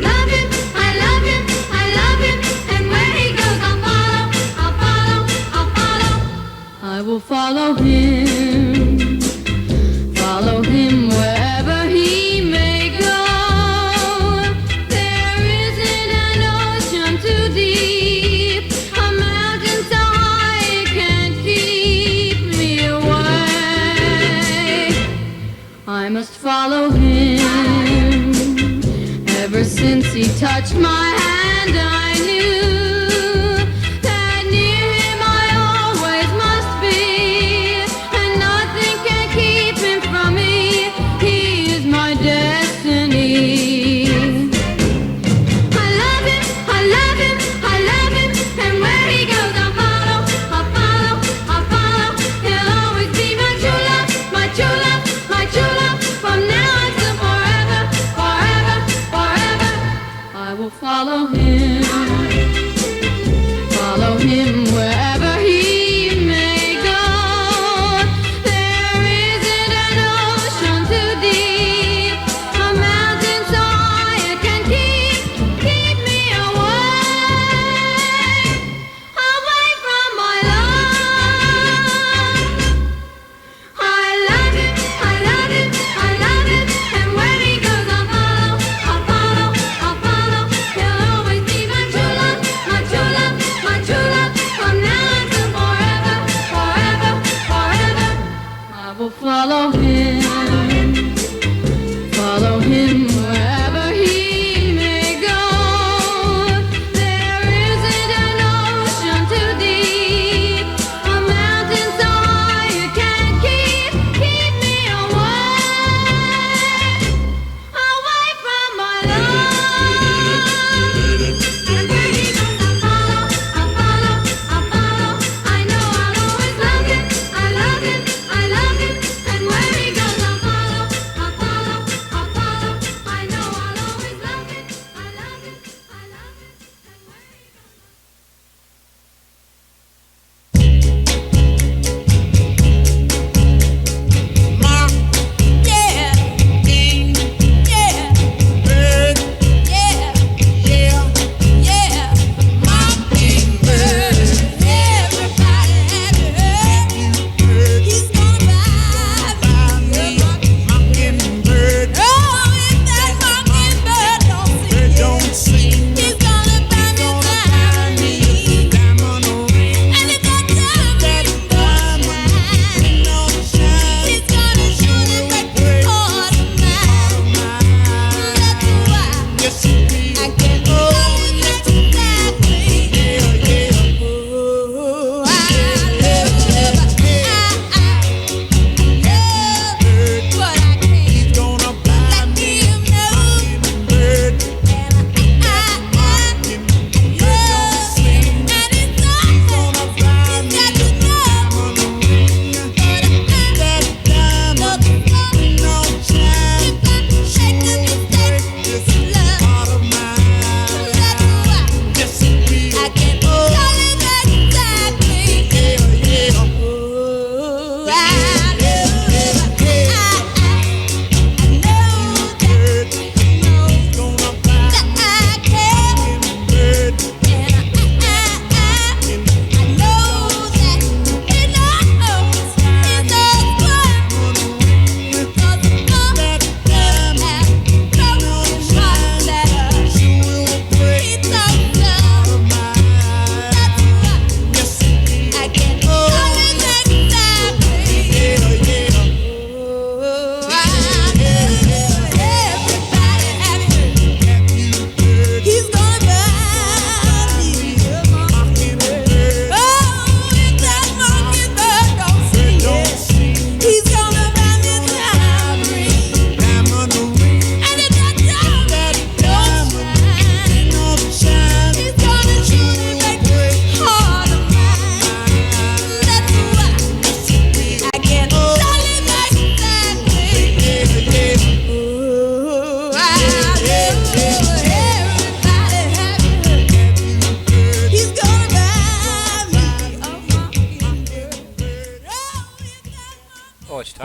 Love him, I love him, I love him, and where he goes, I'll follow. I will follow him. Follow him wherever he may go. There isn't an ocean too deep, a mountain so high it can't keep me away. I must follow him. Ever since he touched my hand, I knew that near him I always must be, and nothing can keep him from me. He is my destiny. I love him, I love him, I love him, and where he goes I'll follow, I'll follow, I'll follow. He'll always be my true love, my true love, my true love, from now until forever, forever, forever. I will follow him.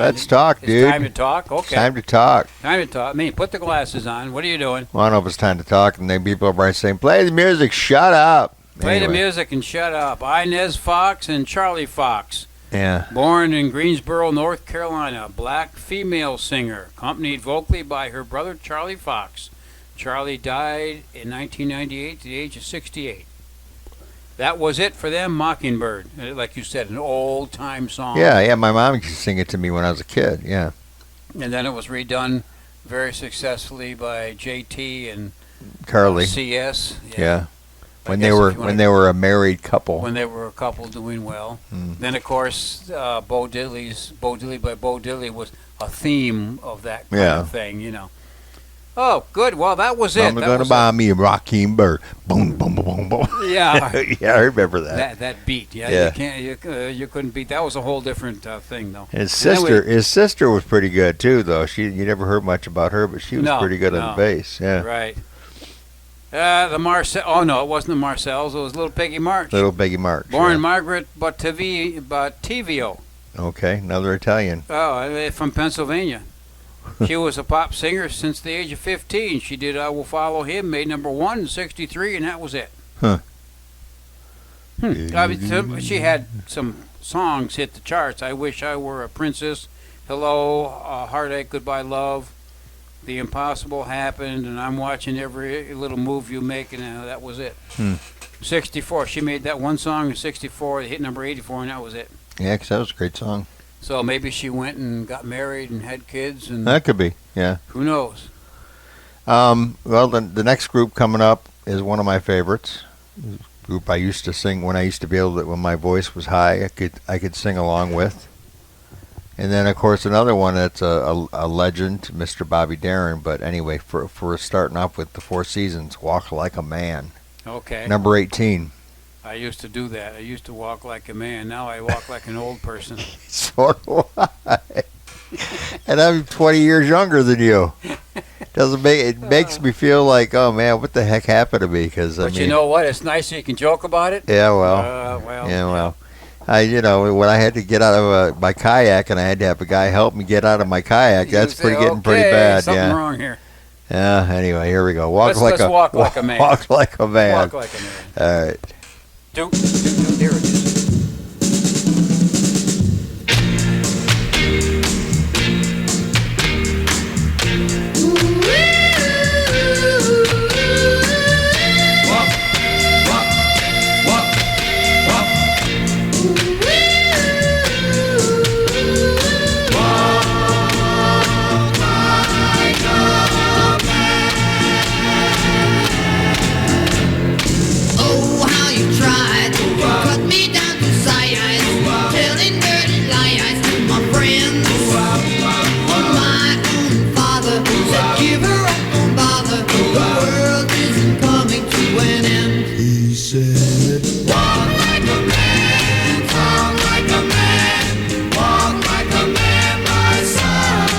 Let's talk, dude. It's time to talk? Okay. Time to talk. Time to talk. I mean, put the glasses on. What are you doing? Well, I don't know if it's time to talk, and then people are probably saying, play the music, shut up. Play the Anyway. music and shut up. Inez Fox and Charlie Fox. Yeah. Born in Greensboro, North Carolina, black female singer, accompanied vocally by her brother Charlie Fox. Charlie died in 1998 at the age of 68. That was it for them, Mockingbird. Like you said, an old-time song. Yeah, my mom used to sing it to me when I was a kid, yeah. And then it was redone very successfully by JT and Carly. CS. Yeah. I When guess they if were you wanna- a married couple. When they were a couple doing well. Mm. Then, of course, Bo Diddley by Bo Diddley was a theme of that kind Yeah. of thing, you know. Oh, good. Well, that was it. I'm That gonna was buy me a Mockingbird. Boom, boom, boom, boom, boom. it. Yeah. Yeah, I remember that. That beat. Yeah. Yeah. You can't. You couldn't beat. That was a whole different thing, though. His And then sister, his sister was pretty good too, though. You never heard much about her, but she was No, pretty good on no. the bass. Yeah, Right. The Marcel. Oh no, it wasn't the Marcells. It was Little Peggy March. Little Peggy March. Born yeah. Margaret Battivio. Okay, another Italian. Oh, from Pennsylvania. She was a pop singer since the age of 15. She did "I Will Follow Him," made #1 in '63, and that was it. Huh. I mean, she had some songs hit the charts. "I Wish I Were a Princess," "Hello," "Heartache," "Goodbye Love," "The Impossible Happened," and "I'm Watching Every Little Move You Make," and that was it. 64. She made that one song in '64. It hit #84, and that was it. Yeah, 'cause that was a great song. So maybe she went and got married and had kids, and That could be. Yeah. who knows? Well, the next group coming up is one of my favorites. Group I used to sing when I used to be able to, when my voice was high, I could sing along with. And then of course another one that's a legend, Mr. Bobby Darin. But anyway, for starting off with the Four Seasons, "Walk Like a Man," Okay. number 18. I used to do that. I used to walk like a man. Now I walk like an old person. So do I. And I'm 20 years younger than you. It makes me feel like, oh man, what the heck happened to me? Because But you know what? It's nice you can joke about it. yeah, well. Well. When I had to get out of my kayak and I had to have a guy help me get out of my kayak, You that's say, getting pretty "Okay, bad. Something Yeah. wrong here. Yeah. Anyway, here we go. Let's walk like a man. Walk like a man. Walk like a man. All right. There it is. Oh, how you tried to cut me down to size, telling dirty lies to my friends. My own father said, "Give her up, don't bother. The world isn't coming to an end." He said, "Walk like a man, talk like a man, walk like a man, my son.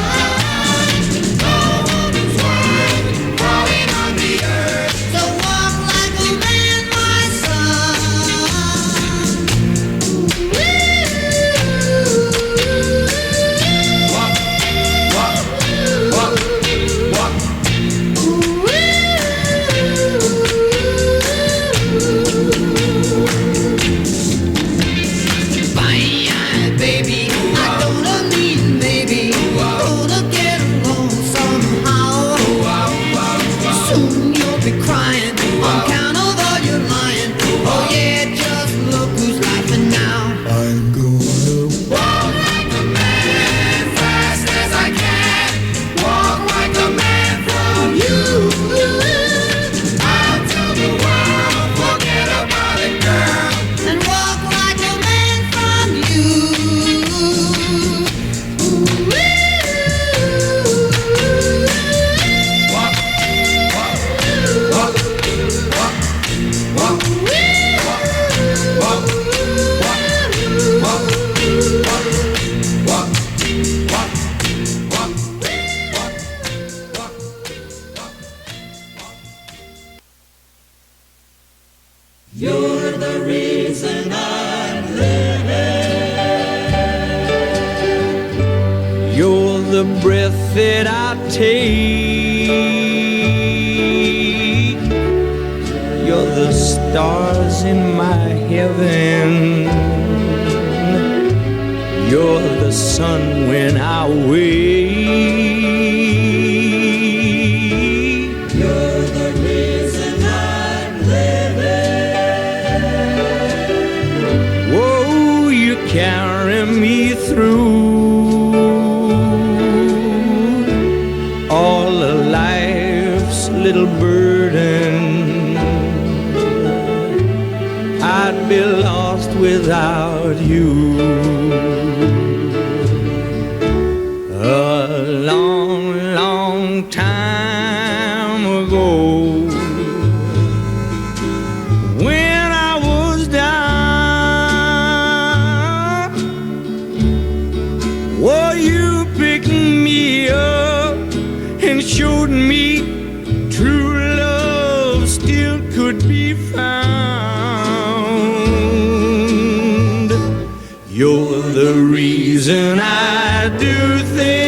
No woman's worth crawling on the earth. So walk like a man, my son." Walk, walk, walk, walk. Bye, baby, I don't mean maybe. Gonna get along somehow. Soon you'll be crying on account of all your lying. Oh yeah, just look who's laughing now. I'm gonna walk like a man, fast as I can. Walk like a man from you. I'll tell the world, forget about it, girl, and walk like a man from you. Walk, walk, walk, walk, walk, walk, You're the reason I'm living. the breath that I take. You're the stars in my heaven. You're the sun when I wake. You're the reason I'm living. Whoa, you carry me through all of life's little burden. I'd be lost without you. A long, long time ago, when I was down, well, you picked me up and showed me true love still could be found. You're the reason I do things.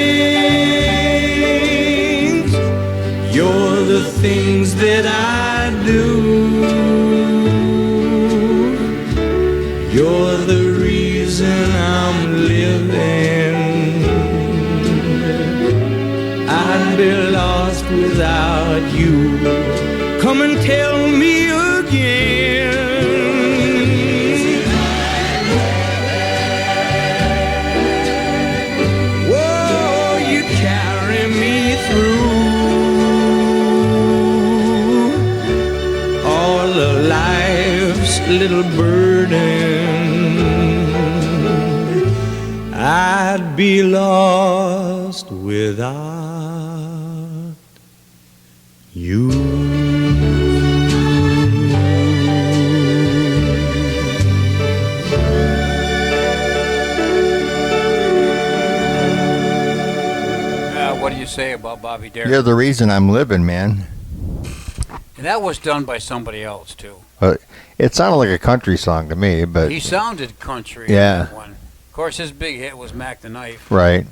You're the things that I do. You're the reason I'm living. I'd be lost without you. Come and tell me again. Whoa, you carry me through all of life's little burden. I'd be lost without you. What do you say about Bobby Darin? You're the reason I'm living, man. And that was done by somebody else too. It sounded like a country song to me, but He sounded country. Yeah. In that one. Of course, his big hit was Mac the Knife. right.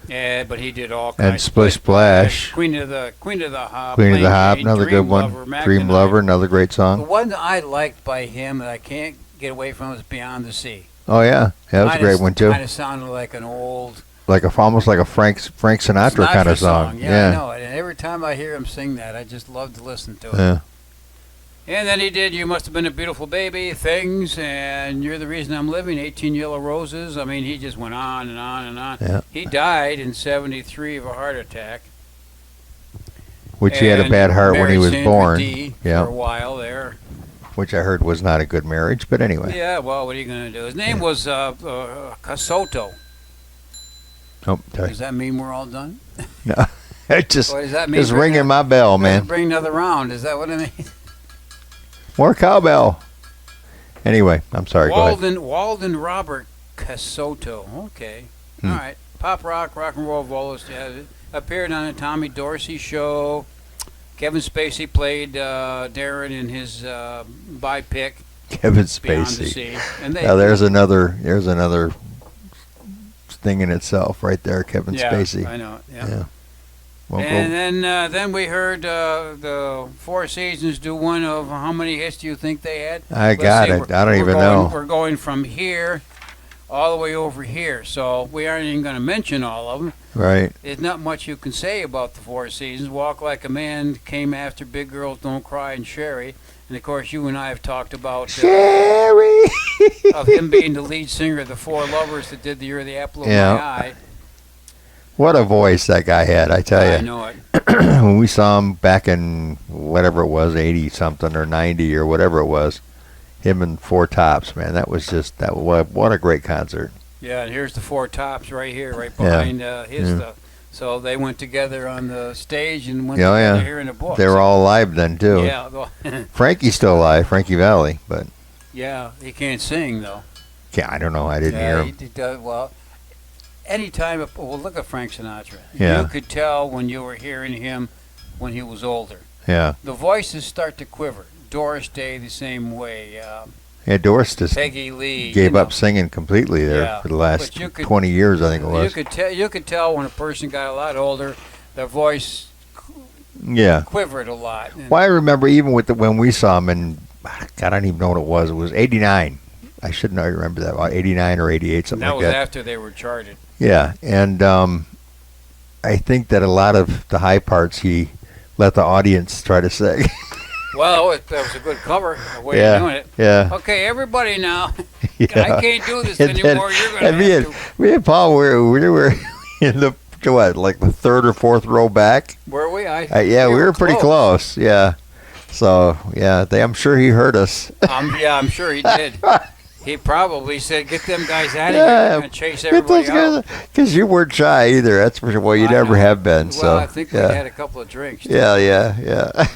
Yeah, but he did all kinds. And Splish Splash, Queen of the Hop. Queen of the Plain Hop, Jane, another Dream good one. Lover, Mac Dream the Lover, Knife. another great The song. one that I liked by him that I can't get away from is Beyond the Sea. Oh yeah, that was a great one too. Kind of sounded like an old Almost like a Frank Sinatra kind of song. Yeah, I know it. And every time I hear him sing that, I just love to listen to it. Yeah. And then he did You Must Have Been a Beautiful Baby, Things, and You're the Reason I'm Living, 18 Yellow Roses. I mean, he just went on and on and on. Yeah. He died in 73 of a heart attack. Which he had a And bad heart when he married was Sandra born. Dee Yeah. For a while there. Which I heard was not a good marriage, but anyway. Yeah, well, what are you going to do? His name was Casoto. Oh, sorry. Does that mean we're all done? No. It just Or does that mean just ringing my bell, man. Bring another round. Is that what it means? More cowbell. Anyway, I'm sorry. Go ahead. Walden Robert Casoto. Okay. All right. Pop rock, rock and roll vocalist. Yeah, appeared on the Tommy Dorsey show. Kevin Spacey played Darren in his biopic Kevin Beyond the Spacey. Sea. And they, Now there's another thing in itself right there, Kevin yeah, Spacey. I know. Yeah. Yeah. Won't And then we heard the Four Seasons do one of how many hits do you think they had? I Let's got see, it. I don't we're even going- know. We're going from here all the way over here, so we aren't even going to mention all of them. Right. There's not much you can say about the Four Seasons. Walk Like a Man came after Big Girls Don't Cry and Sherry. And, of course, you and I have talked about Sherry. of him being the lead singer of the Four Lovers that did the You're the Apple of Yeah. My Eye. What a voice that guy had, I tell I you. know it. When we saw him back in whatever it was, 80 something or 90 or whatever it was, him and Four Tops, man, that was just what a great concert. Yeah, and here's the Four Tops right here, right Yeah. behind his Yeah. stuff. So they went together on the stage and went Yeah, together yeah. here in the book. They were all alive then too. Yeah, well, Frankie's still alive, Frankie Valli, but yeah, he can't sing though. yeah, I don't know. I didn't hear Yeah, him. he does well. Anytime, well, look at Frank Sinatra. Yeah. You could tell when you were hearing him when he was older. Yeah, The voices start to quiver. Doris Day the same way. Yeah, Doris just Peggy Lee gave you up know. singing completely there Yeah, for the last but you could- 20 years, I think it was. You could tell when a person got a lot older, their voice Yeah. quivered a lot. And Well, I remember even with when we saw him in, God, I don't even know what it was. It was 89. I should know. I remember that. About 89 or 88, something that like was that. after they were charted. Yeah, and I think that a lot of the high parts he let the audience try to sing. Well, that was a good cover. The way Yeah, you're doing it. yeah. Okay, everybody now. Yeah. I can't do this And then- anymore. You're going to and have to. me and Paul were in the what, like the third or fourth row back. Were we? Yeah, we were pretty close. Yeah, so yeah, I'm sure he heard us. Yeah, I'm sure he did. He probably said, "Get them guys out of here. Yeah, They're going to chase everybody out." because you weren't shy either. That's for sure. Well, you I never know. have been. Well, So I think we yeah. had a couple of drinks. too. Yeah.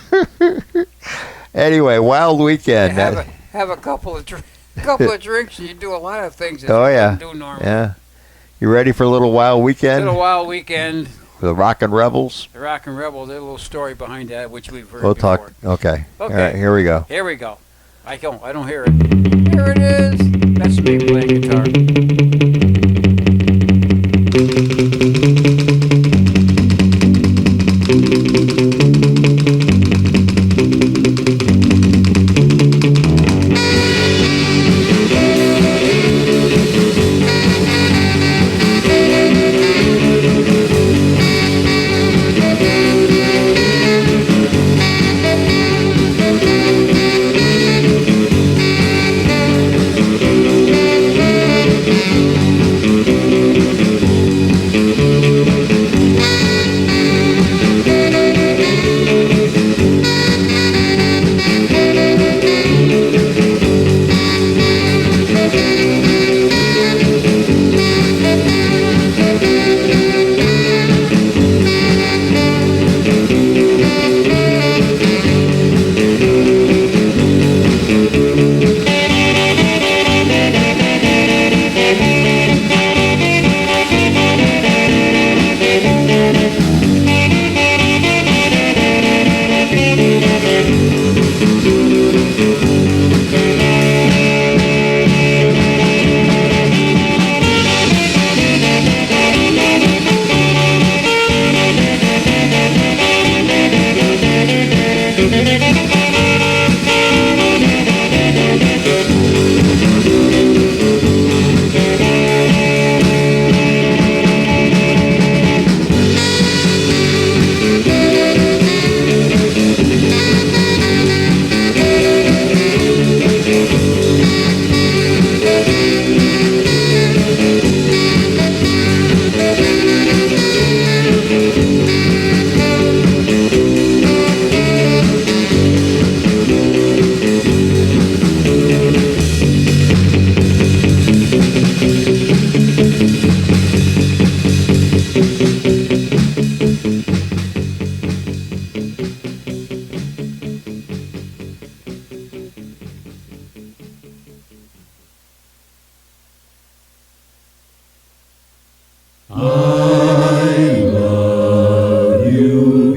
Anyway, wild weekend. Have a couple of drinks, and you do a lot of things that Oh, you yeah. wouldn't do normally. Yeah. You ready for a little wild weekend? Little Wild Weekend, The Rockin' Rebels? the Rock and Rebel. There's a little story behind that, which we've heard We'll before. talk. Okay. All Okay. right, here we go. Here we go. I don't hear it. Here it is. That's me playing guitar.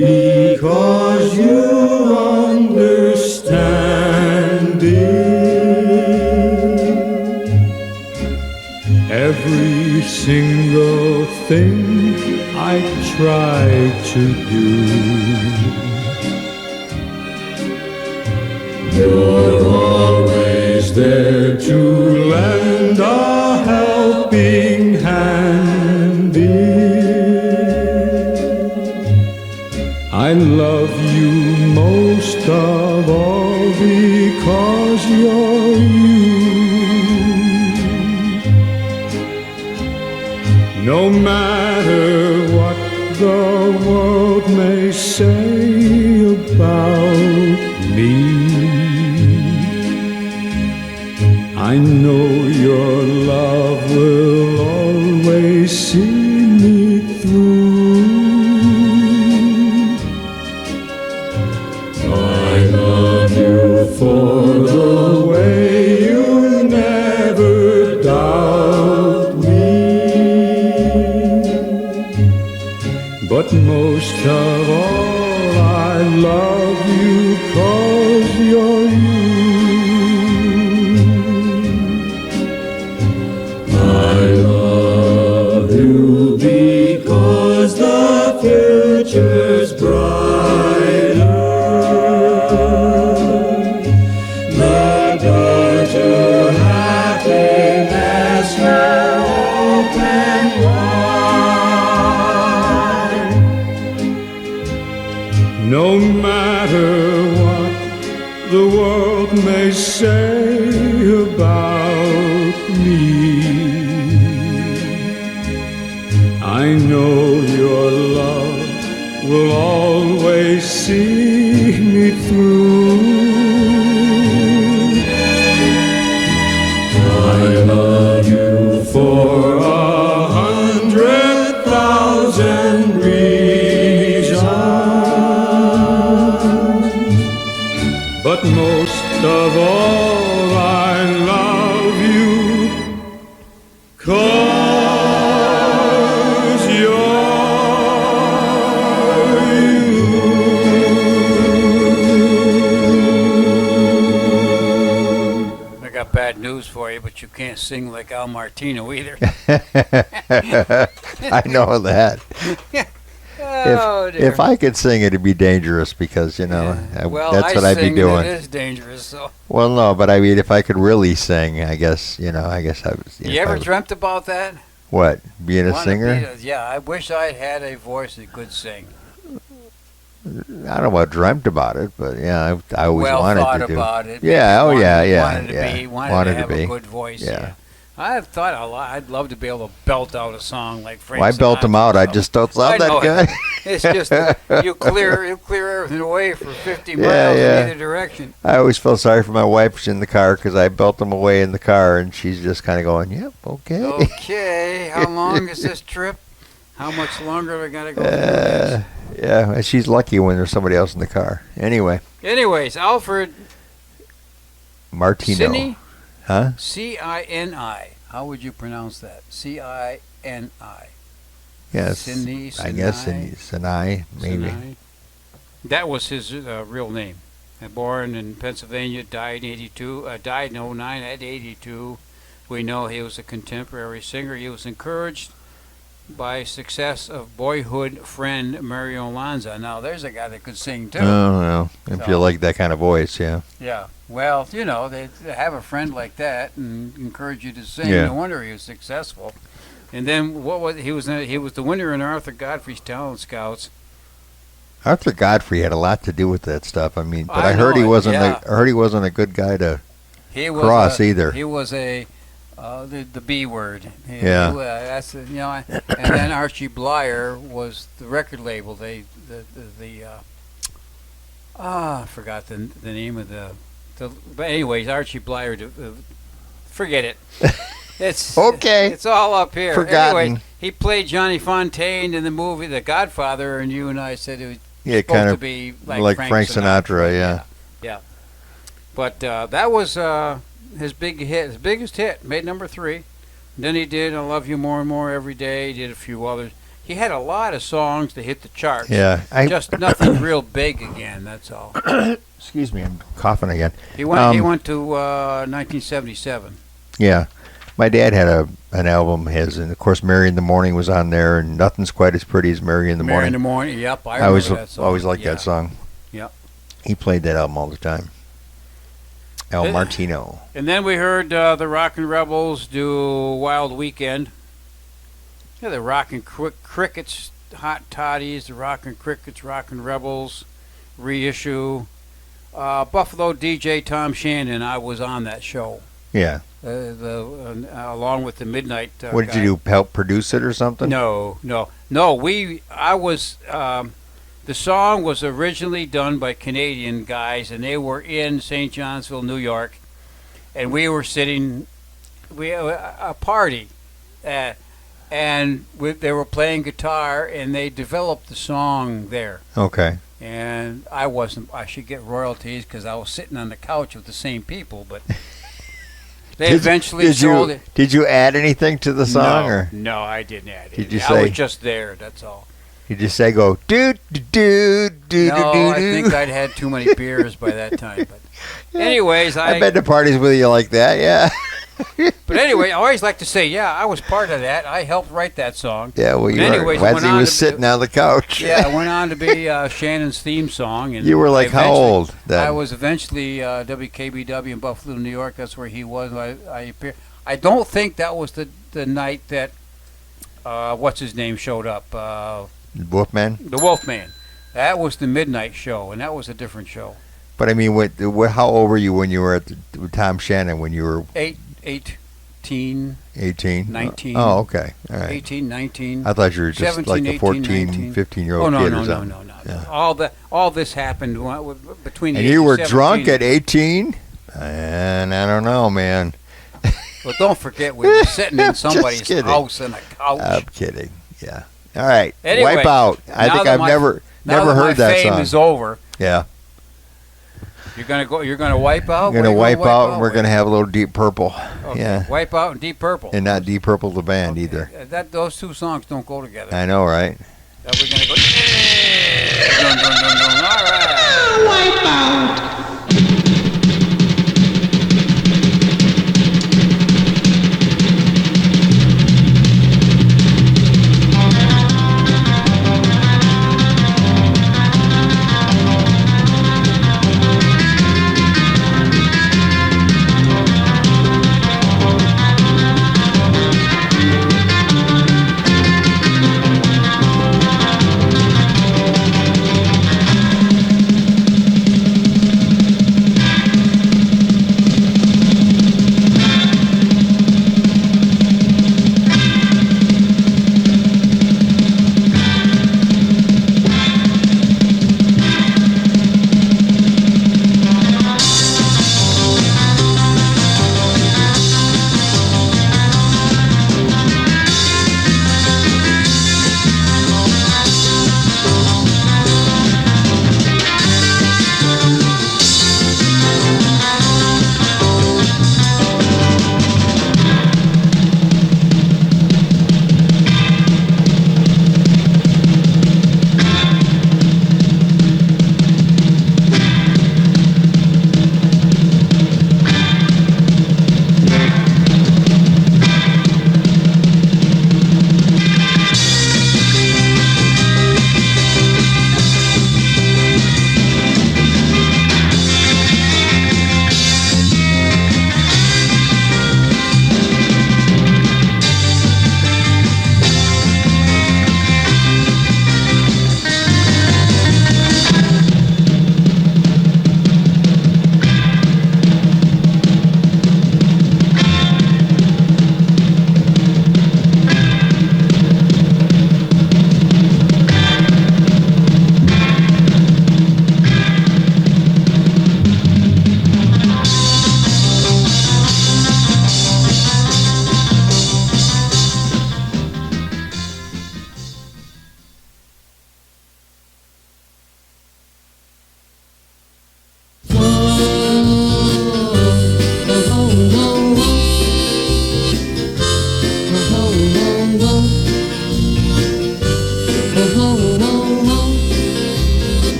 Because you understand it. Every single thing I try to do, you're always there to lend a helping hand, dear. I love you most of all because you're you. No matter what the world may say about me, I know your love will always see me through. I love you for the way you never doubt me. But most of all, I love you 'cause you're you. No matter what the world may say about me, I know your love will always see me through. I love you for 100,000 reasons, but most of all I love you 'cause you're I got bad news for you, but you can't sing like Al Martino either. I know that. Oh, dear. If I could sing, it'd be dangerous because Well, that's what I'd be sing doing. It is dangerous. So, Well, no, but I mean, if I could really sing, I guess I was. you ever dreamt about that? What, being a Wanna singer? be yeah, I wish I had a voice that could sing. I don't know about dreamt about it, but yeah, I always Well wanted thought to do. about it. Yeah, Wanted- yeah, Wanted to yeah. be, wanted Wanted to to have be. a good voice. Yeah. Yeah. I've thought a lot. I'd love to be able to belt out a song like Frank. Well, I belt them Sinatra. out. I just don't I sound that know good. It's just you clear everything away for 50 miles yeah. in either direction. I always feel sorry for my wife who's in the car because I belt them away in the car, and she's just kind of going, "Yep, okay." Okay, how long is this trip? How much longer are we gotta go through this? Yeah, and she's lucky when there's somebody else in the car. Anyway, Anyways, Alfred Martino. Cini, Huh? C-I-N-I. How would you pronounce that? C-I-N-I. Yes. Cini, I guess Sinai. Sinai, maybe. Sinai. That was his real name. Born in Pennsylvania, died in 82. Died in 09 at 82. We know he was a contemporary singer. He was encouraged by success of boyhood friend Mario Lanza. Now, there's a guy that could sing too. Oh, well, if you So- like that kind of voice, yeah. Yeah. Well, they have a friend like that and encourage you to sing. Yeah. No wonder he was successful. And then what was he was the winner in Arthur Godfrey's Talent Scouts. Arthur Godfrey had a lot to do with that stuff. I mean, but I I heard know he it, wasn't. yeah. I heard he wasn't a good guy to He was cross either. He was the B word. Yeah. That's and then Archie Blyer was the record label. I forgot the name of the. But anyways, Archie Blyer. Forget it. It's Okay. It's all up here. Forgotten. Anyway, he played Johnny Fontaine in the movie The Godfather, and you and I said it was Yeah, supposed kind to of be like Frank Sinatra, yeah. Yeah. But that was his big hit, his biggest hit, made number 3. Then he did I Love You More and More Every Day. He did a few others. He had a lot of songs that hit the charts. Yeah. Just nothing real big again, that's all. Excuse me, I'm coughing again. He went to 1977. Yeah. My dad had an album, and of course Mary in the Morning was on there, and nothing's quite as pretty as Mary in the Mary Morning. in the Morning, yep, I I remember always that song. always liked Yeah. that song. Yep. He played that album all the time. El Eh. Martino. And then we heard the Rockin' Rebels do Wild Weekend. Yeah, the Rockin' Crickets, Hot Toddies, the Rockin' Crickets, Rockin' Rebels, reissue. Buffalo DJ Tom Shannon, I was on that show. Yeah. Along with the Midnight What did guy. you do? Help produce it or something? No. The song was originally done by Canadian guys, and they were in St. Johnsville, New York, and we were sitting, a party, and they were playing guitar, and they developed the song there. Okay. And I should get royalties because I was sitting on the couch with the same people, but they eventually sold it. Did you add anything to the song, or No, I didn't add it. Did you I say- was just there, that's all. did you say go do do do do No, do I do? think I'd had too many beers by that time. But anyways, I've been to parties with you like that. Yeah. But anyway, I always like to say, yeah, I was part of that. I helped write that song. Yeah. Well, you Anyways, were. it went Wesley on was to sitting on the couch. Yeah, it went on to be Shannon's theme song. And You were like how eventually- old then? I was eventually WKBW in Buffalo, New York. That's where he was. I appeared. I don't think that was the night that what's his name showed up. Wolfman. The Wolfman. That was the midnight show, and that was a different show. But I mean, how old were you when you were at with Tom Shannon? When you were 18, 18? 19. Oh, okay. All right. 18, 19. I thought you were just 17, like a 18, 14, 19. 15-year-old Oh, no, kid no, or no, something. no. Yeah. All this happened between the And age you of were 17 drunk at 18? And I don't know, man. Well, don't forget, we were sitting in somebody's kidding. house on a couch. I'm kidding. Yeah. All right. Anyway, Wipe Out. I now think that I've my- never now heard my that fame song. is over. Yeah. You're gonna wipe out. We're going to What are you wipe out and we're with? going to have a little Deep Purple. Okay, Yeah. Wipe Out and Deep Purple. And not Deep Purple the band Okay, either. Those two songs don't go together. I know, right? Are we gonna go? Dun, dun, dun, dun. All right.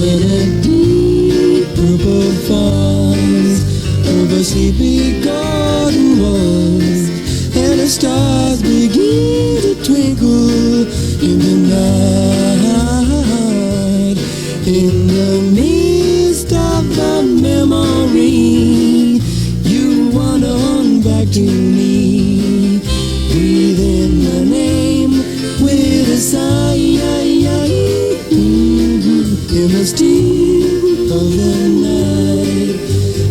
When a deep purple falls over sleepy garden walls, and the stars begin to twinkle in the night, in the midst of the memory, you wander on back to me, breathing my name with a sigh. In the still of the night,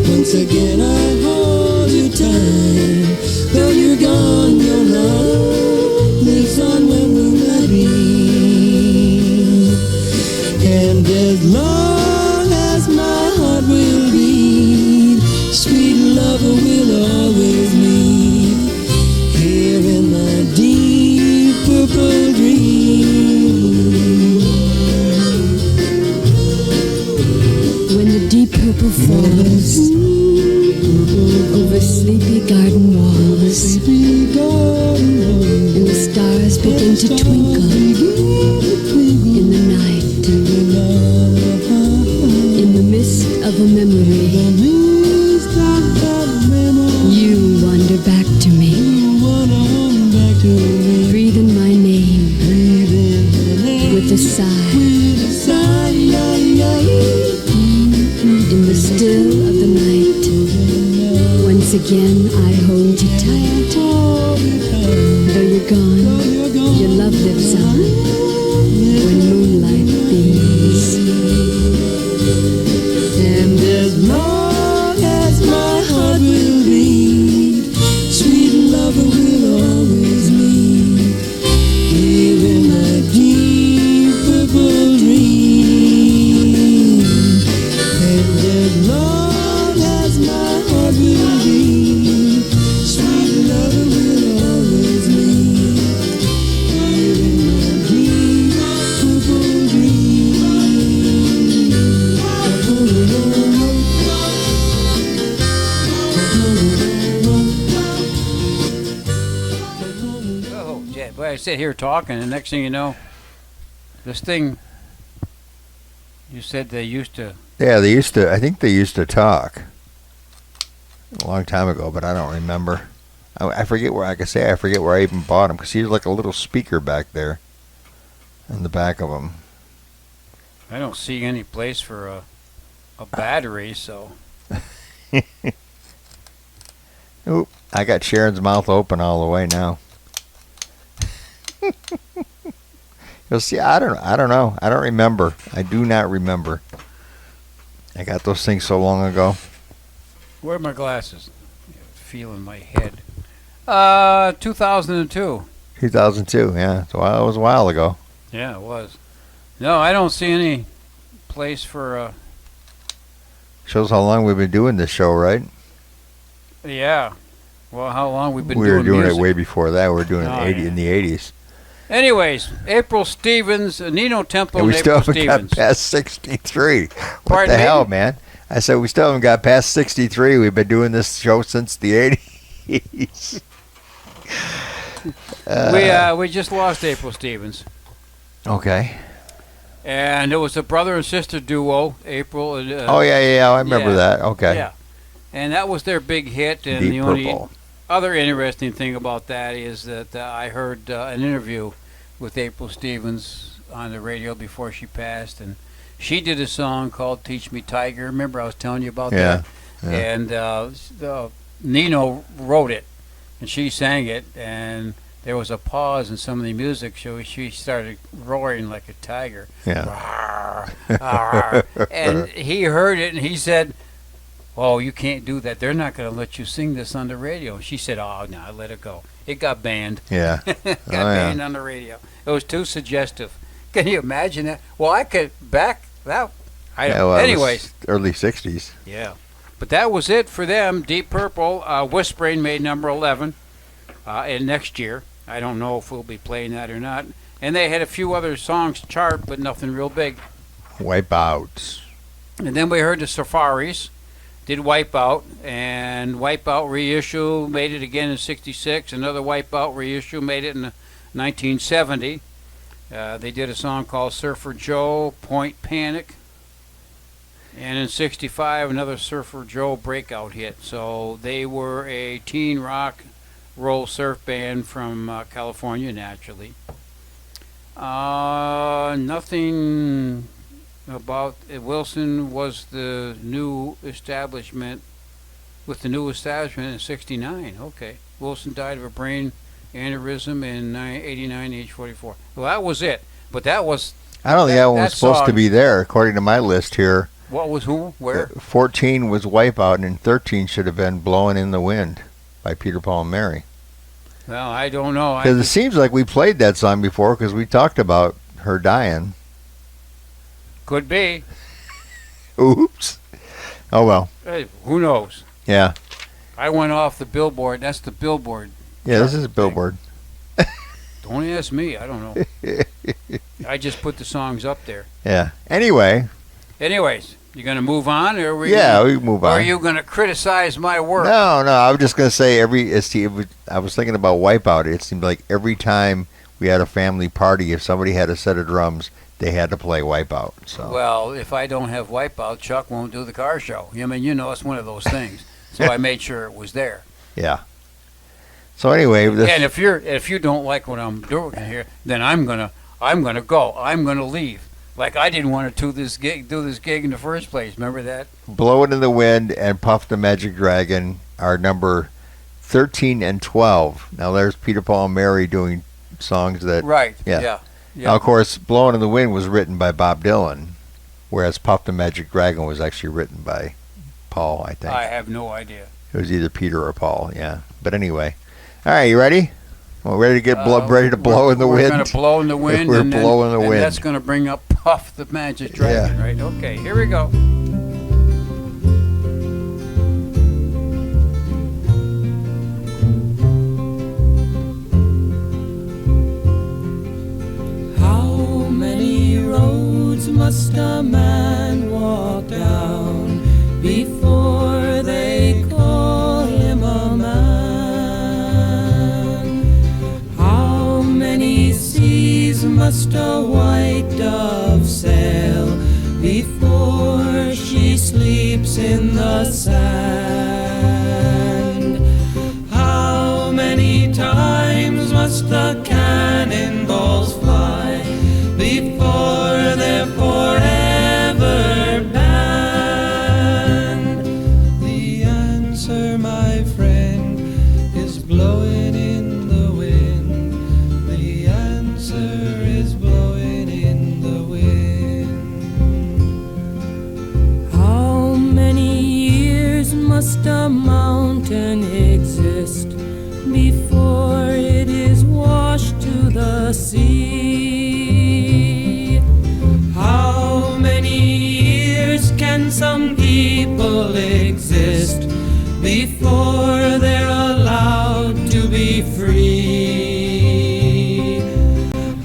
once again I hold you tight. Though you're gone, your love lives on when moonlight beams. And as long as my heart will beat, sweet lover will always meet here in my deep purple dream. Deep purple falls over sleepy garden walls, and the stars begin to twinkle in the night, in the mist of a memory. You wander back to me, breathing my name with a sigh. In the still of the night, once again I hold you tight. Though you're gone, your love lives on when moonlight sit here talking, and next thing you know, this thing. You said they used to. Yeah, they used to. I think they used to talk a long time ago, but I don't remember. I forget where. Like I say, I forget where I even bought them because he was like a little speaker back there in the back of them. I don't see any place for a battery, so. Oop! I got Sharon's mouth open all the way now. You'll see. I don't know. I don't remember. I do not remember. I got those things so long ago. Where are my glasses? Feeling my head. 2002. 2002. Yeah, it was a while ago. Yeah, it was. No, I don't see any place for. Shows how long we've been doing this show, right? Yeah. Well, how long we've been We doing were doing music. it way before that. We were doing Oh, it yeah. in the 80s. Anyways, April Stevens, Nino Temple, And we and still April haven't Stevens. got past 63. What Pardon the me? hell, man? I said we still haven't got past 63. We've been doing this show since the 80s. We just lost April Stevens, Okay. and it was a brother and sister duo, April. Oh, yeah, I remember yeah. that. Okay. Yeah, and that was their big hit. And Deep the only Purple. other interesting thing about that is that I heard an interview with April Stevens on the radio before she passed, and she did a song called "Teach Me Tiger." Remember, I was telling you about Yeah, that. yeah. And Nino wrote it, and she sang it, and there was a pause in some of the music, so she started roaring like a tiger. Yeah. Rawr, rawr. And he heard it, and he said, "Oh, you can't do that. They're not going to let you sing this on the radio." She said, "Oh, no, let it go." It got banned. Yeah. Got Oh, yeah. banned on the radio. It was too suggestive. Can you imagine that? Well, I could back that. I don't. Yeah, well, it was Anyways, early 60s. yeah. But that was it for them. Deep Purple, Whispering made number 11 in next year. I don't know if we'll be playing that or not. And they had a few other songs chart, but nothing real big. Wipeouts. And then we heard the Safaris did Wipeout, and Wipeout reissue made it again in '66. Another Wipeout reissue made it in 1970. They did a song called Surfer Joe, Point Panic. And in '65, another Surfer Joe breakout hit. So they were a teen rock roll surf band from California, naturally. Nothing about Wilson was the new establishment. With the new establishment in '69. Okay. Wilson died of a brain aneurysm in '89, age 44. Well, that was it. But that was. I don't think that one was that supposed to song- be there, according to my list here. What was who? Where? 14 was Wipeout, and 13 should have been Blowing in the Wind by Peter, Paul, and Mary. Well, I don't know. Because it seems like we played that song before because we talked about her dying. Could be. Oops. Oh, well. Hey, who knows? Yeah. I went off the Billboard. That's the Billboard. Yeah, this is Billboard. Don't ask me. I don't know. I just put the songs up there. Yeah. Anyway. Anyways, you going to move on? Or are we Yeah, gonna, we can move or on. are you going to criticize my work? No, I was just going to say I was thinking about Wipeout. It seemed like every time we had a family party, if somebody had a set of drums, they had to play Wipeout. So. Well, if I don't have Wipeout, Chuck won't do the car show. I mean, it's one of those things. So I made sure it was there. Yeah. So anyway, And if you don't like what I'm doing here, then I'm gonna go. I'm gonna leave. Like I didn't want to do this gig in the first place. Remember that? Blowing in the Wind and Puff the Magic Dragon are number 13 and 12. Now there's Peter, Paul, and Mary doing songs that. Right. Yeah. Yeah. Now, of course, Blowing in the Wind was written by Bob Dylan, whereas Puff the Magic Dragon was actually written by Paul, I think. I have no idea. It was either Peter or Paul, yeah. But anyway. All right, you ready? Well, ready to get ready to blow in the we're wind? We're going to blow in the wind. We're and then, blowing the and wind. that's going to bring up Puff the Magic Dragon, Yeah. right? Okay, here we go. How many roads must a man walk down before they call him a man? How many must a white dove sail before she sleeps in the sand? How many times must the cannonballs fly before they're forever banned? The answer, my friend, is blowing in the wind. The answer is blowing in the wind. How many years must a mountain exist before it is washed to the sea? How many years can some people exist before they're allowed to be free?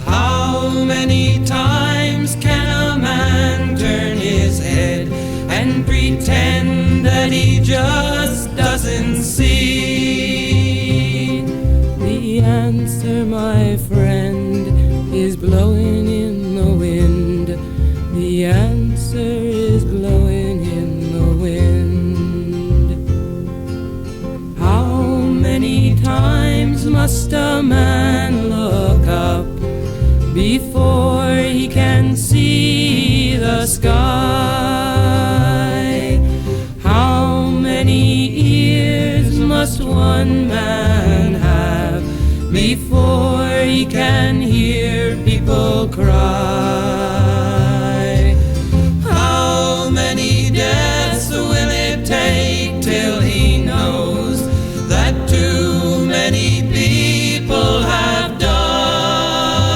How many times can a man turn his head and pretend that he just doesn't see? The answer, my friend, is blowing in the wind. The answer is blowing in the wind. How many times must a man look up before he can see the sky? How many ears must one man have before he can hear people cry? How many deaths will it take till he knows that too many people have died?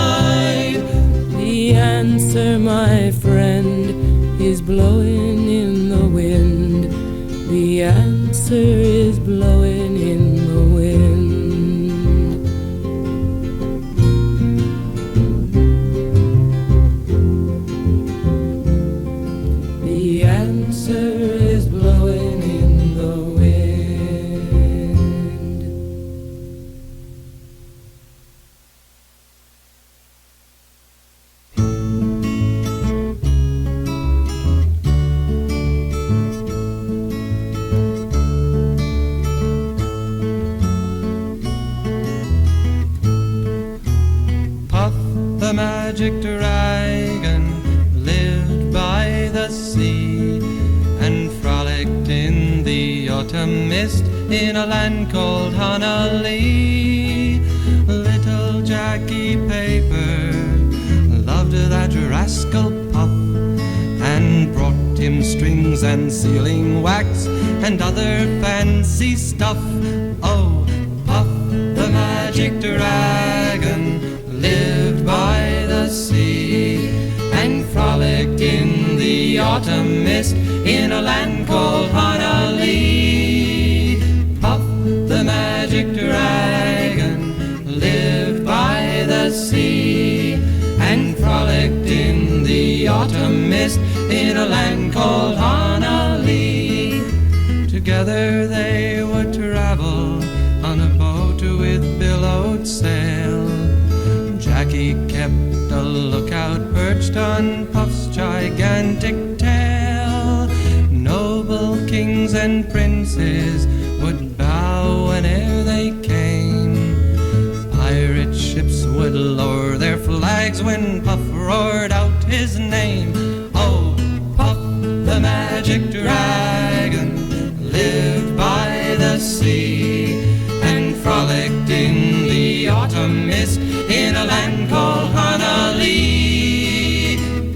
The answer, my friend, is blowing in the wind. The answer is blowing in the wind. The answer is blowing in the wind. Puff the magic dragon lived by the sea and frolicked in the autumn mist in a land called Honolulu. Little Jackie Paper loved that rascal Puff and brought him strings and sealing wax and other fancy stuff. Oh, Puff the magic dragon lived by the sea and frolicked in the autumn mist in a land called Honolulu. Puff the magic dragon lived by the sea and frolicked in the autumn mist in a land called Honolulu. Together they would travel on a boat with billowed sail. Jackie kept a lookout perched on Puff's gigantic tail. Noble kings and princes would bow whene'er they came. Pirate ships would lower their flags when Puff roared out his name. Oh, Puff the magic dragon lived by the sea and frolicked in the autumn mist in a land called Honolulu.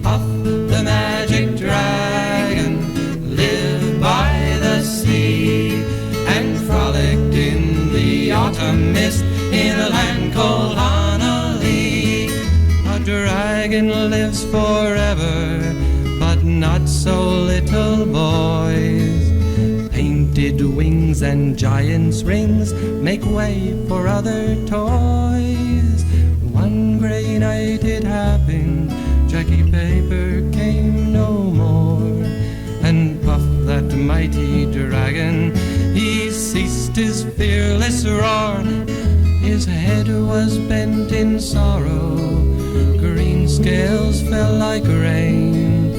Puff the magic dragon lived by the sea and frolicked in the autumn mist in a land called Honolulu. A dragon lives forever, but not so little boys. Painted wings and giant's rings make way for other toys. One gray night it happened, Jackie Paper came no more, and Puff that mighty dragon, he ceased his fearless roar. His head was bent in sorrow, green scales fell like rain.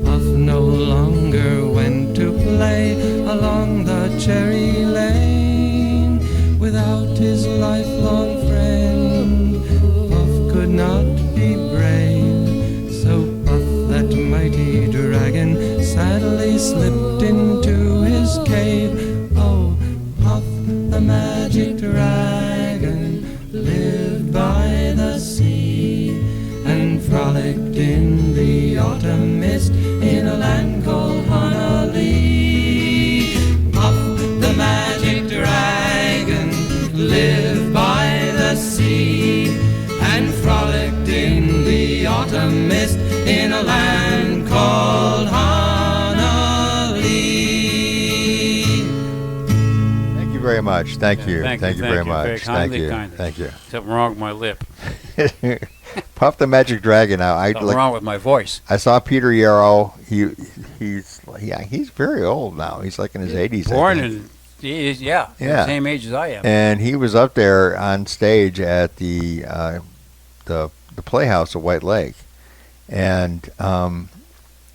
Puff no longer went to play along the cherry lane without his lifelong friend. Puff could not be brave, so Puff, that mighty dragon, sadly slipped into his cave. Oh, Puff, the magic dragon, lived by the sea and frolicked in the autumn mist in a land called Honolulu. Puff, the magic dragon, lived by the sea and frolicked in the autumn mist in a land called Honolulu. Thank you very much. Thank you. Thank Thank you, you very thank you. Very much. kindly, Thank you. kindly. Thank you. Something wrong with my lip. Puff the Magic Dragon. Now, Something wrong with my voice. I saw Peter Yarrow. He's very old now. He's like in his 80s. Born in, the same age as I am. And he was up there on stage at the Playhouse at White Lake, and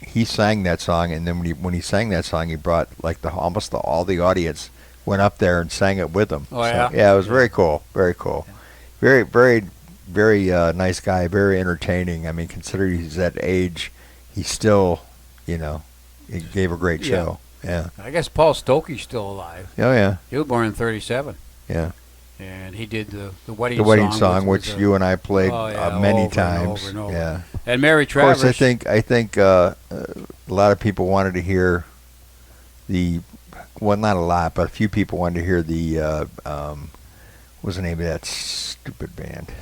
he sang that song. And then when he sang that song, he brought like all the audience went up there and sang it with him. Oh, yeah? Yeah, it was very cool. Very cool. Very, very, very nice guy. Very entertaining. I mean, considering he's that age, he still, he gave a great show. Yeah. I guess Paul Stokey's still alive. Oh, yeah. He was born in 1937. Yeah. And he did the wedding The song. wedding song, which you and I played many over times. And over and over. Yeah. And Mary Of Travis. course, I think a lot of people wanted to hear not a lot, but a few people wanted to hear what's the name of that stupid band?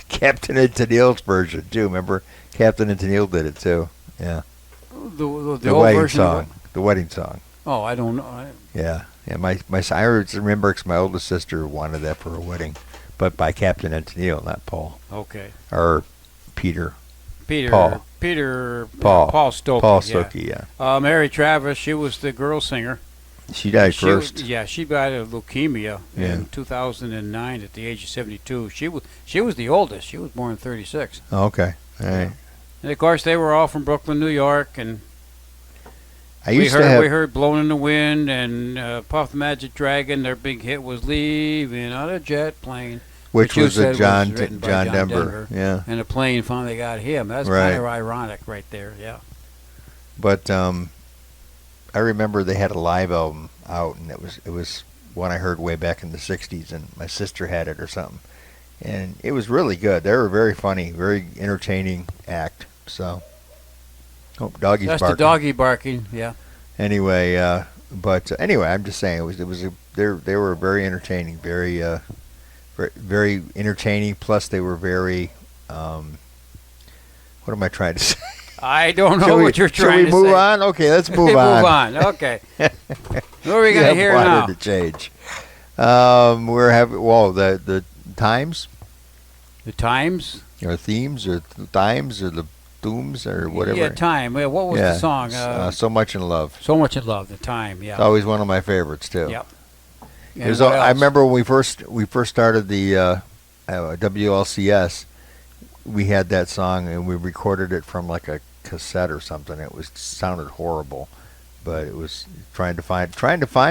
Captain and Tennille's version too. Remember, Captain and Tennille did it too. Yeah. The The old wedding version song. of it? The wedding song. Oh, I don't know. Yeah. Yeah. I remember because my oldest sister wanted that for her wedding, but by Captain and Tennille, not Paul Okay. or Peter. Paul Stokey. Paul Stokey. Yeah. Mary Travis, she was the girl singer. She died first. She died of leukemia in 2009 at the age of 72. She was the oldest. She was born in 1936. Oh, okay. All right. And of course, they were all from Brooklyn, New York, and we heard "Blown in the Wind" and Puff the Magic Dragon. Their big hit was "Leaving on a Jet Plane," which was a John written by John Denver. Yeah. And the plane finally got him. That's kind of ironic, right there. Yeah. But I remember they had a live album out, and it was one I heard way back in the '60s, and my sister had it or something, and it was really good. They were very funny, very entertaining act. So, doggy's That's barking. the doggy barking. Yeah. Anyway, anyway, I'm just saying they were very entertaining, very very entertaining. Plus, they were very what am I trying to say? I don't know what you're trying to say. Shall we move on? Okay, let's move on. Move on. Okay. What are we going to hear now? To change. We're having the times. The times. Or themes, or times, or the dooms, or whatever. Yeah, time. What was the song? So Much in Love. So Much in Love. The time. Yeah. It's always one of my favorites too. Yep. I remember when we first started the WLCS. We had that song and we recorded it from like a cassette or something. It sounded horrible, but it was trying to find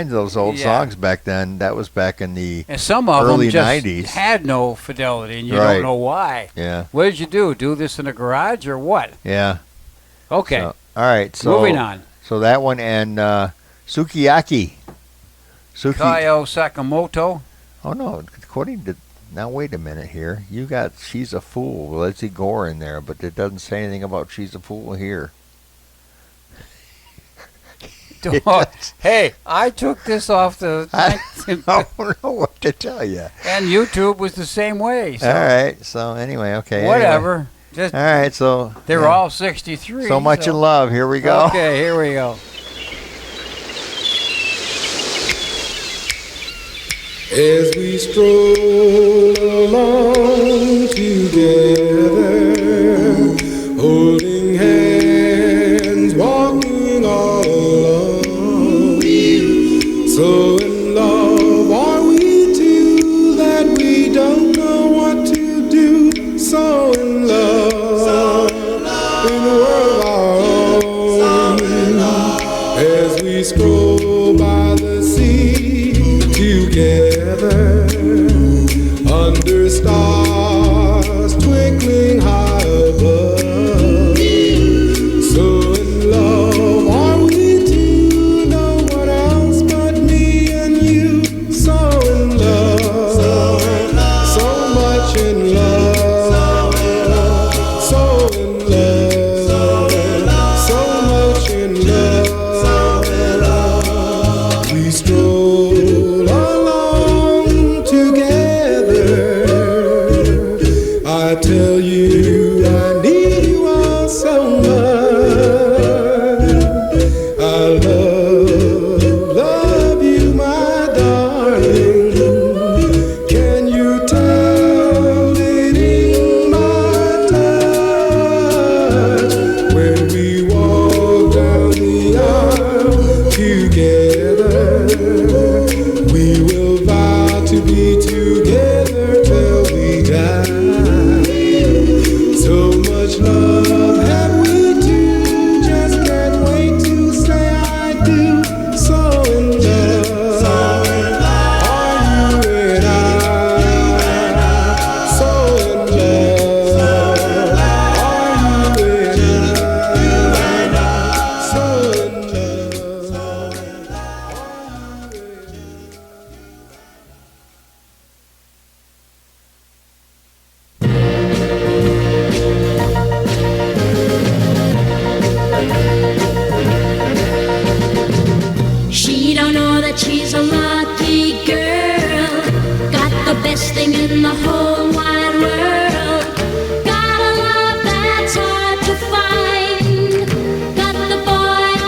those old songs back then. That was back in the and some of early them just 90s. had no fidelity, and you don't know why. Yeah. What did you do? Do this in a garage or what? Yeah. Okay. So, all right. So moving on. So that one and Sukiyaki. Kyle Sakamoto. Oh no! According to now, wait a minute here. You got She's a Fool, Leslie Gore in there, but it doesn't say anything about She's a Fool here. Hey, I took this off the... I don't know what to tell you. And YouTube was the same way. So. All right. So anyway, okay. Whatever. Anyway. Just all right. So they were all 63. So Much in Love. Here we go. Okay, here we go. As we stroll along together, holding hands, walking all alone. So in love are we two that we don't know what to do. So in love. as we stroll by the sea together under stars twinkling high above. So in love are we two, no one else but me and you. So in love, so much in love, so in love, so much in love. We stroll along together. I tell you I need you all so much. I love you, my darling. Can you tell it in my touch? When we walk down the aisle together, we will vow to be together till we die. So much love have we two, just can't wait to say I do. So in love, are you and I? So in love, are you and I? So in love, are you and I? She don't know that she's a lucky girl. Got the best thing in the whole wide world. Got a love that's hard to find. Got the boy I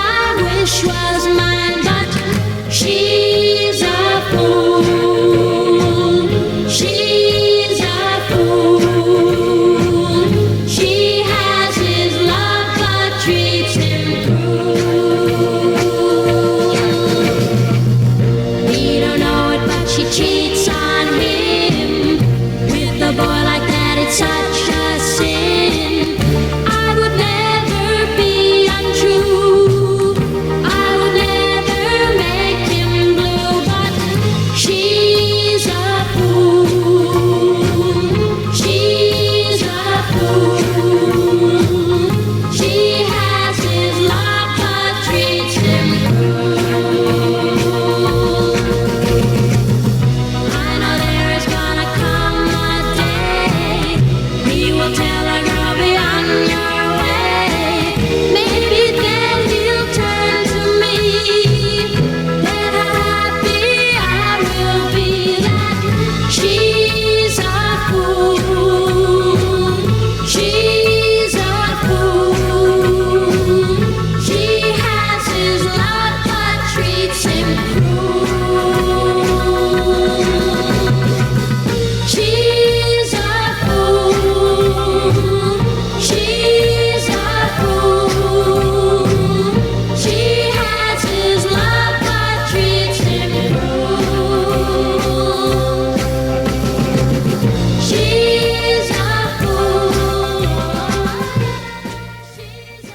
wish was mine, but she's a fool. She's a fool. She has his love but treats him cruel. He don't know it, but she cheats on him. With a boy like that, it's such a sin. I would never be untrue. I would never make him blue, but she's a fool. She's a fool. She has his love, but treats him cruel. I know there is gonna come a day he will tell a girl, be on your way. Maybe then he'll turn to me. Then happy I will be that she's a fool. She's a fool. She has his love but treats him cruel. She's a fool. She's a fool. She has his love but treats him cruel. She's a fool. She's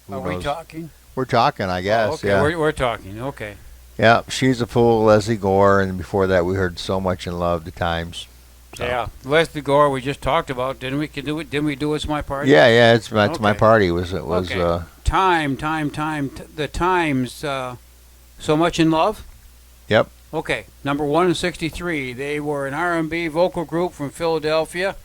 a Are we talking? We're talking, I guess. Oh, okay, Yeah. we're talking. Okay. Yeah, She's a Fool, Leslie Gore, and before that we heard So Much in Love, The Times. So. Yeah, Leslie Gore we just talked about. Didn't we? Didn't we do It's My Party? Yeah, it's my Okay. party. It was Okay. Time. The Times. So Much in Love. Yep. Okay, number 1 in 63. They were an R&B vocal group from Philadelphia.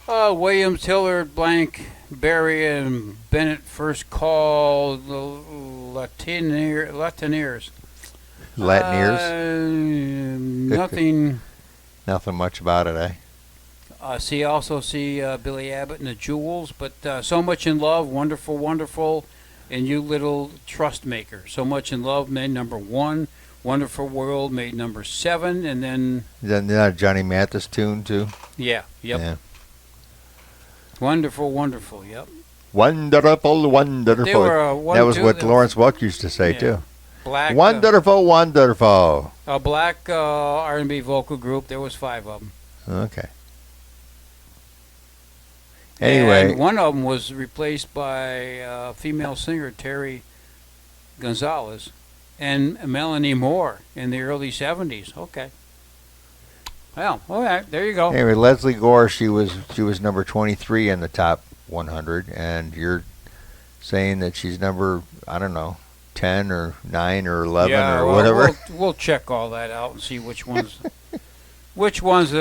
Williams, Hillard, Blank, Barry, and Bennett first called the Latineers. Latin ears. Nothing. Nothing much about it, eh? See Billy Abbott and the Jewels, but So Much in Love, Wonderful, Wonderful, and You Little Trust Maker. So Much in Love made number 1. Wonderful World made number 7, and then Isn't that a Johnny Mathis tune too? Yep. Yeah. Wonderful, Wonderful, yep. Wonderful, wonderful. They were one, that was two, what the- Lawrence Welk used to say Yeah. too. Black. Wonderful, wonderful. A black R&B vocal group. There was 5 of them. Okay. Anyway, And one of them was replaced by female singer Terry Gonzalez and Melanie Moore in the early 70s. Okay. Well, all right, there you go. anyway, Leslie Gore, she was number 23 in the top 100, and you're saying that she's number, I don't know, 10 or 9 or 11 yeah, or well, whatever. We'll check all that out and see which ones. Which ones?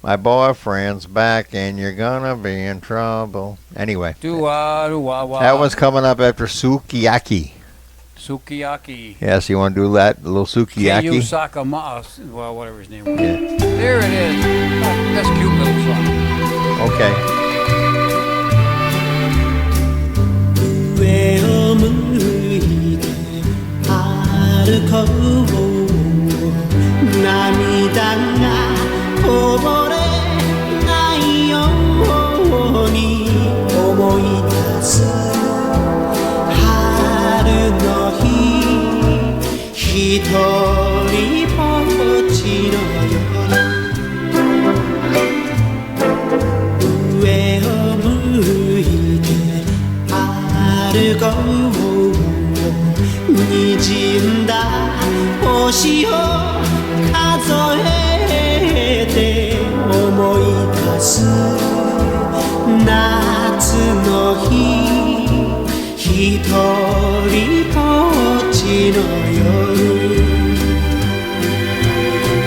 My boyfriend's back, and you're gonna be in trouble. Anyway, Do-wah. that one's coming up after Sukiyaki. Sukiyaki. Yes, you want to do that? A little Sukiyaki? Kyu Sakama. Well, whatever his name was. Yeah. There it is. Oh, that's a cute little song. Okay. 上を向いて歩こう涙がこぼれないように思い出す春の日一人ぼっちの夜上を向いて歩こう滲んだ星を数えて思い出す夏の日一人ぼっちの夜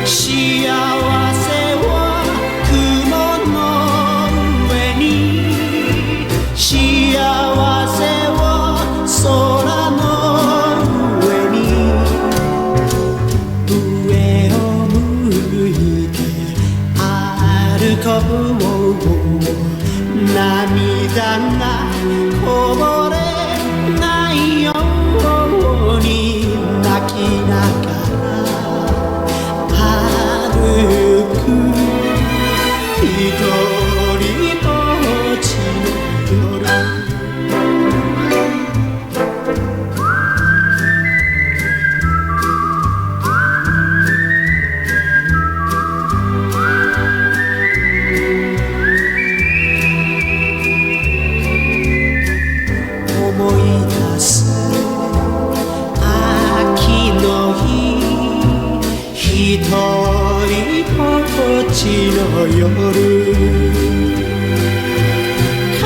幸せは雲の上に幸せは空の上に上を向いて歩こう涙がこぼれないように泣きながら歩く一人ぼっちの夜思い出す秋の日一人ぼっちの夜悲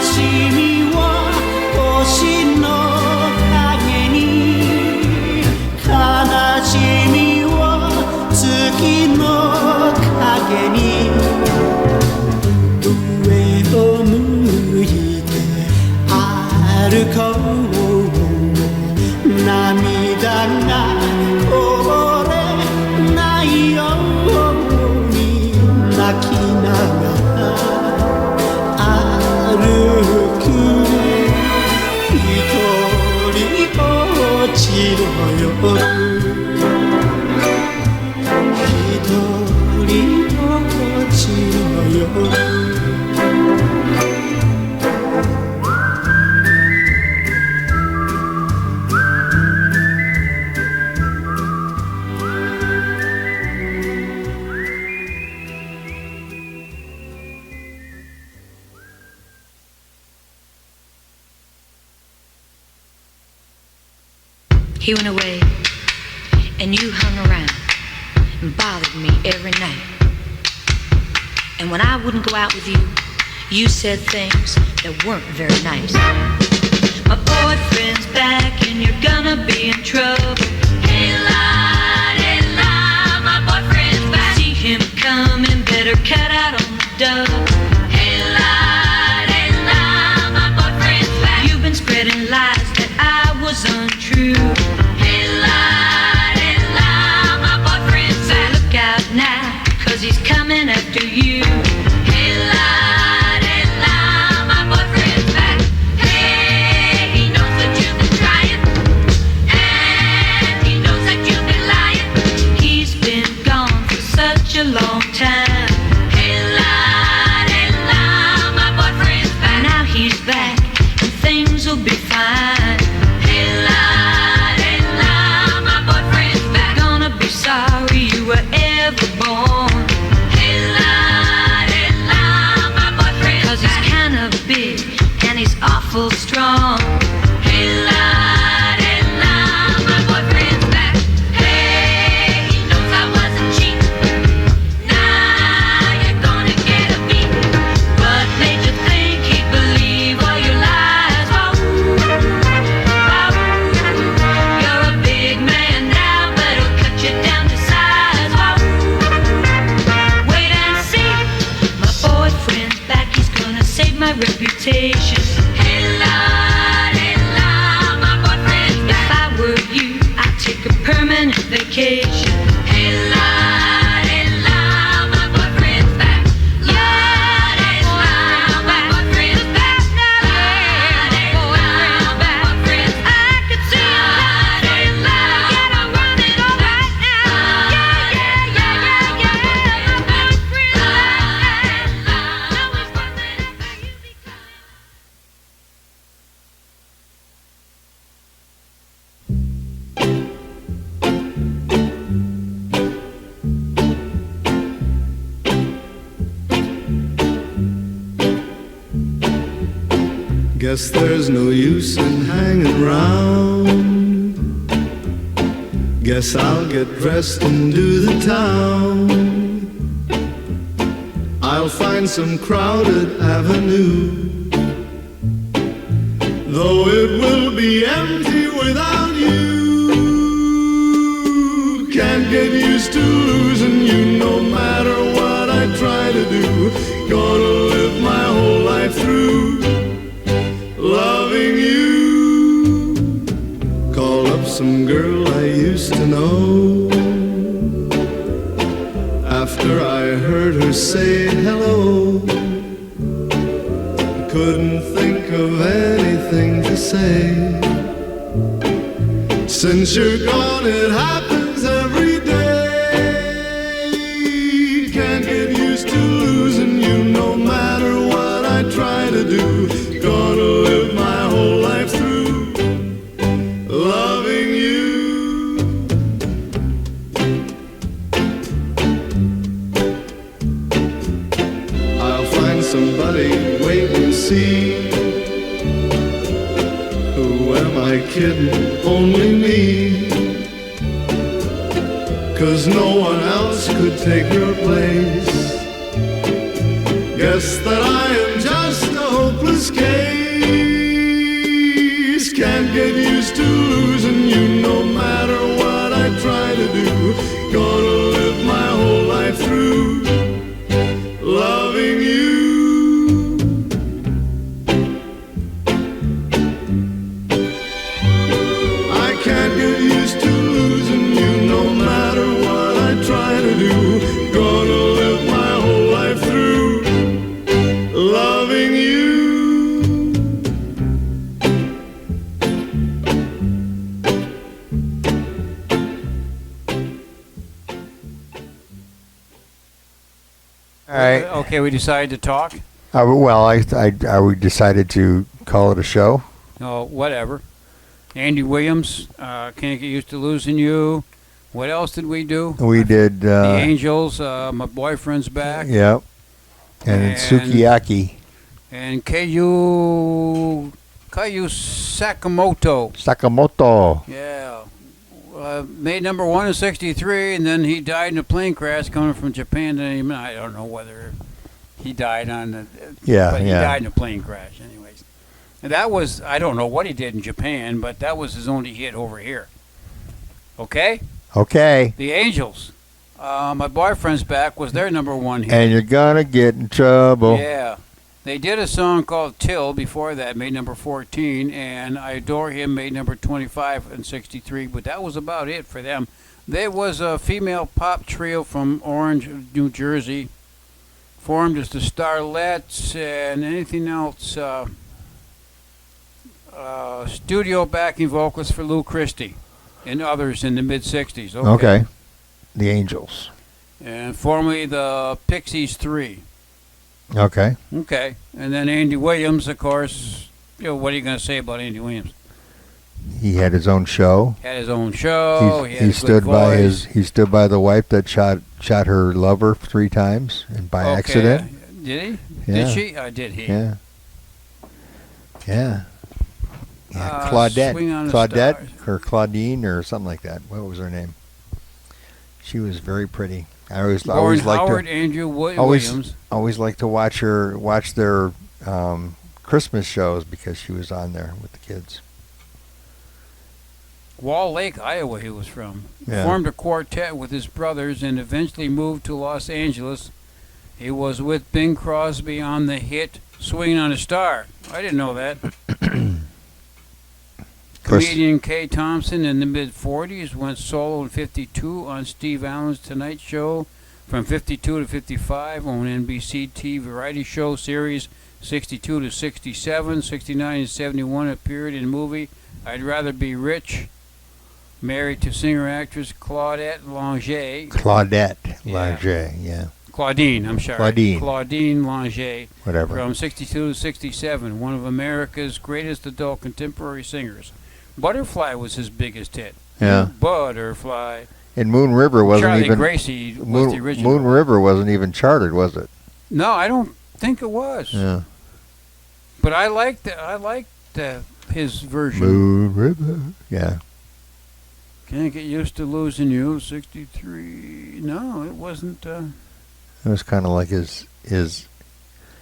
しみは星の影に悲しみは月の影に上を向いて歩こう涙がこぼれないように泣きながら歩く一人ぼっちの夜一人ぼっちの夜He went away, and you hung around and bothered me every night. And when I wouldn't go out with you, you said things that weren't very nice. My boyfriend's back, and you're gonna be in trouble. Hey, la, my boyfriend's back. See him coming, better cut out on the double. Hey, la, my boyfriend's back. You've been spreading lies that I was untrue. Hey, la, my boyfriend's back. Look out now, 'cause he's coming after you. Hey, la, my boyfriend's back. Hey, he knows that you've been trying, and he knows that you've been lying. He's been gone for such a long time. Hey, la, awful strong. Hey lad, my boyfriend's back. Hey, he knows I wasn't cheap. Now you're gonna get a beat. What made you think he'd believe all your lies? You're a big man now, but he'll cut you down to size. Wait and see, my boyfriend's back. He's gonna save my reputation. Hey lad, my boyfriend's back. If I were you, I'd take a permanent vacation. Hey lad, my boyfriend's back. Lad, my boyfriend's back. Lad, my boyfriend's back. I could see him lad, get him running all right now. Yeah, my boyfriend's back. Now he's wondering if I you become. Guess there's no use in hanging round. Guess I'll get dressed and do the town. I'll find some crowded avenue, though it will be empty without you. Can't get used to losing you no matter what I try to do. Gonna live my whole life through loving you. Call up some girl I used to know. After I heard her say hello, I couldn't think of anything to say. Since you're gone, it happens every day. Can't get used to losing you no matter what I try to do. Gonna live my whole life through loving you. I'll find somebody, wait and see. Who am I kidding? Only me. 'Cause no one else could take your place. Guess that I am just a hopeless case. Can't get used to losing you no matter what I try to do. Gonna live my whole life through loving you. I can't get used to losing you no matter what I try to do. Gonna live my whole life through loving you. All right. Okay, we decided to talk. We decided to call it a show. Oh, whatever. Andy Williams, can't get used to losing you. What else did we do? We did. The Angels, my boyfriend's back. Yep. And Sukiyaki. And Kayu Sakamoto. Sakamoto. Yeah. Made number 1 in '63, and then he died in a plane crash coming from Japan. And I don't know whether he died on the. But he died in a plane crash, anyways. And that was, I don't know what he did in Japan, but that was his only hit over here. Okay? Okay. The Angels. My boyfriend's back was their number 1 hit. And you're gonna get in trouble. Yeah. They did a song called Till before that, made number 14, and I Adore Him made number 25 in '63, but that was about it for them. There was a female pop trio from Orange, New Jersey, formed as the Starlets, and anything else, studio backing vocals for Lou Christie and others in the mid-'60s. Okay. The Angels. And formerly the Pixies 3. Okay. Okay. And then Andy Williams, of course. What are you going to say about Andy Williams? He had his own show. Had his own show. He had he a stood good by voice. he stood by the wife that shot her lover 3 times and by accident. Did he? Yeah. Did she? Did he? Yeah. Yeah. Yeah, Claudette. Swing on the Claudette Stars. or Claudine or something like that. What was her name? She was very pretty. I always Lauren liked Howard, her. Andrew Williams. Always like to watch their Christmas shows because she was on there with the kids. Wall Lake, Iowa, he was from. Yeah. Formed a quartet with his brothers and eventually moved to Los Angeles. He was with Bing Crosby on the hit Swinging on a Star. I didn't know that. Comedian Kay Thompson in the mid-40s went solo in 52 on Steve Allen's Tonight Show. From 52 to 55 on NBC TV variety show series 62 to 67. 69 and 71 appeared in the movie I'd Rather Be Rich. Married to singer-actress Claudette Lange. Yeah. Claudine, I'm sorry. Claudine Lange. Whatever. From 62 to 67, one of America's greatest adult contemporary singers. Butterfly was his biggest hit. Yeah. Butterfly. And Moon River wasn't Charlie even Gracie was the original. Moon River wasn't even charted, was it? No, I don't think it was. Yeah. But I liked his version. Moon River. Yeah. Can't Get Used to Losing You, 63. No, it wasn't. It was kind of like his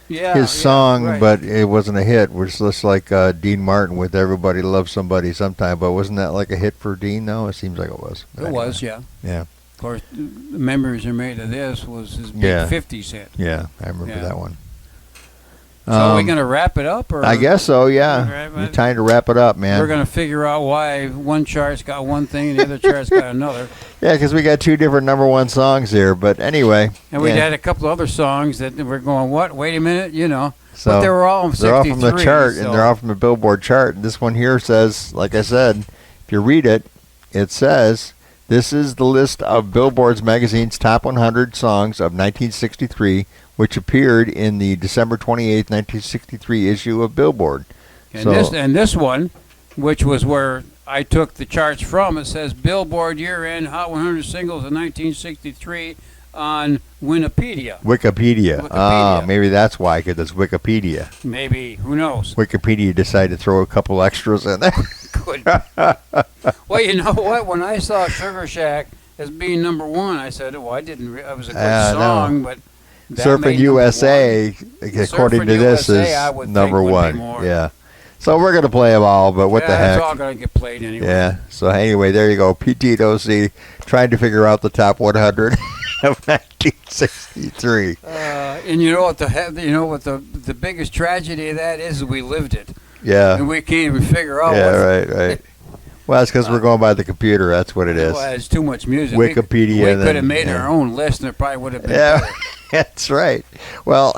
Yeah, song, right. but it wasn't a hit. It was just like Dean Martin with "Everybody Loves Somebody Sometime." But wasn't that like a hit for Dean? No, it seems like it was. It was, yeah. Yeah. Of course, the Memories Are Made of This was his big Yeah. 50s hit. Yeah, I remember Yeah. that one. So are we going to wrap it up? Or I guess so, yeah. Right, It's time to wrap it up, man. We're going to figure out why one chart's got one thing and the other chart's got another. Yeah, because we got two different number one songs here. But anyway. And we yeah. had a couple other songs that we're going, what? Wait a minute, you know. So but they were all from 63. They're all from the chart, so. and they're all from the Billboard chart. This one here says, like I said, if you read it, it says, this is the list of Billboard's magazine's top 100 songs of 1963, which appeared in the December 28th, 1963 issue of Billboard. And this one, which was where I took the charts from, it says Billboard year-end Hot 100 singles of 1963 on Wikipedia. Wikipedia. Ah, maybe that's why, because it's Wikipedia. Maybe. Who knows? Wikipedia decided to throw a couple extras in there. Could be. Well, you know what? When I saw Sugar Shack as being number one, I said, "Oh, I didn't. It was a good song, but." Surfing USA, according to this, is number one. Yeah. So we're going to play them all, but what the heck? It's all going to get played anyway. Yeah. So anyway, there you go. PT OC trying to figure out the top 100 of 1963. And you know what the biggest tragedy of that is? We lived it. Yeah. And we can't even figure out. Yeah, right. Well, it's because we're going by the computer. That's what it is. Well, it's too much music. Wikipedia. We could have made our own list, and it probably would have been. Yeah, better. that's right. Well,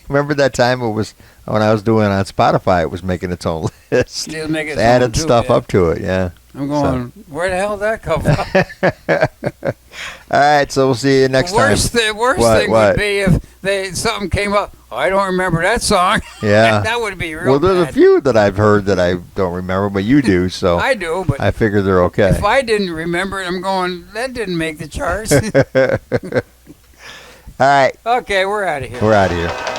remember that time it was when I was doing it on Spotify, it was making its own list. It was making its added own too, stuff yeah. up to it, yeah. I'm going, where the hell did that come from? All right, so we'll see you next time. The worst thing would be if something came up. Oh, I don't remember that song. Yeah. That would be real Well, there's bad. a few that I've heard that I don't remember, but you do, so I do, but I figure they're okay. if I didn't remember it, I'm going, that didn't make the charts. All right. Okay, we're out of here. We're out of here.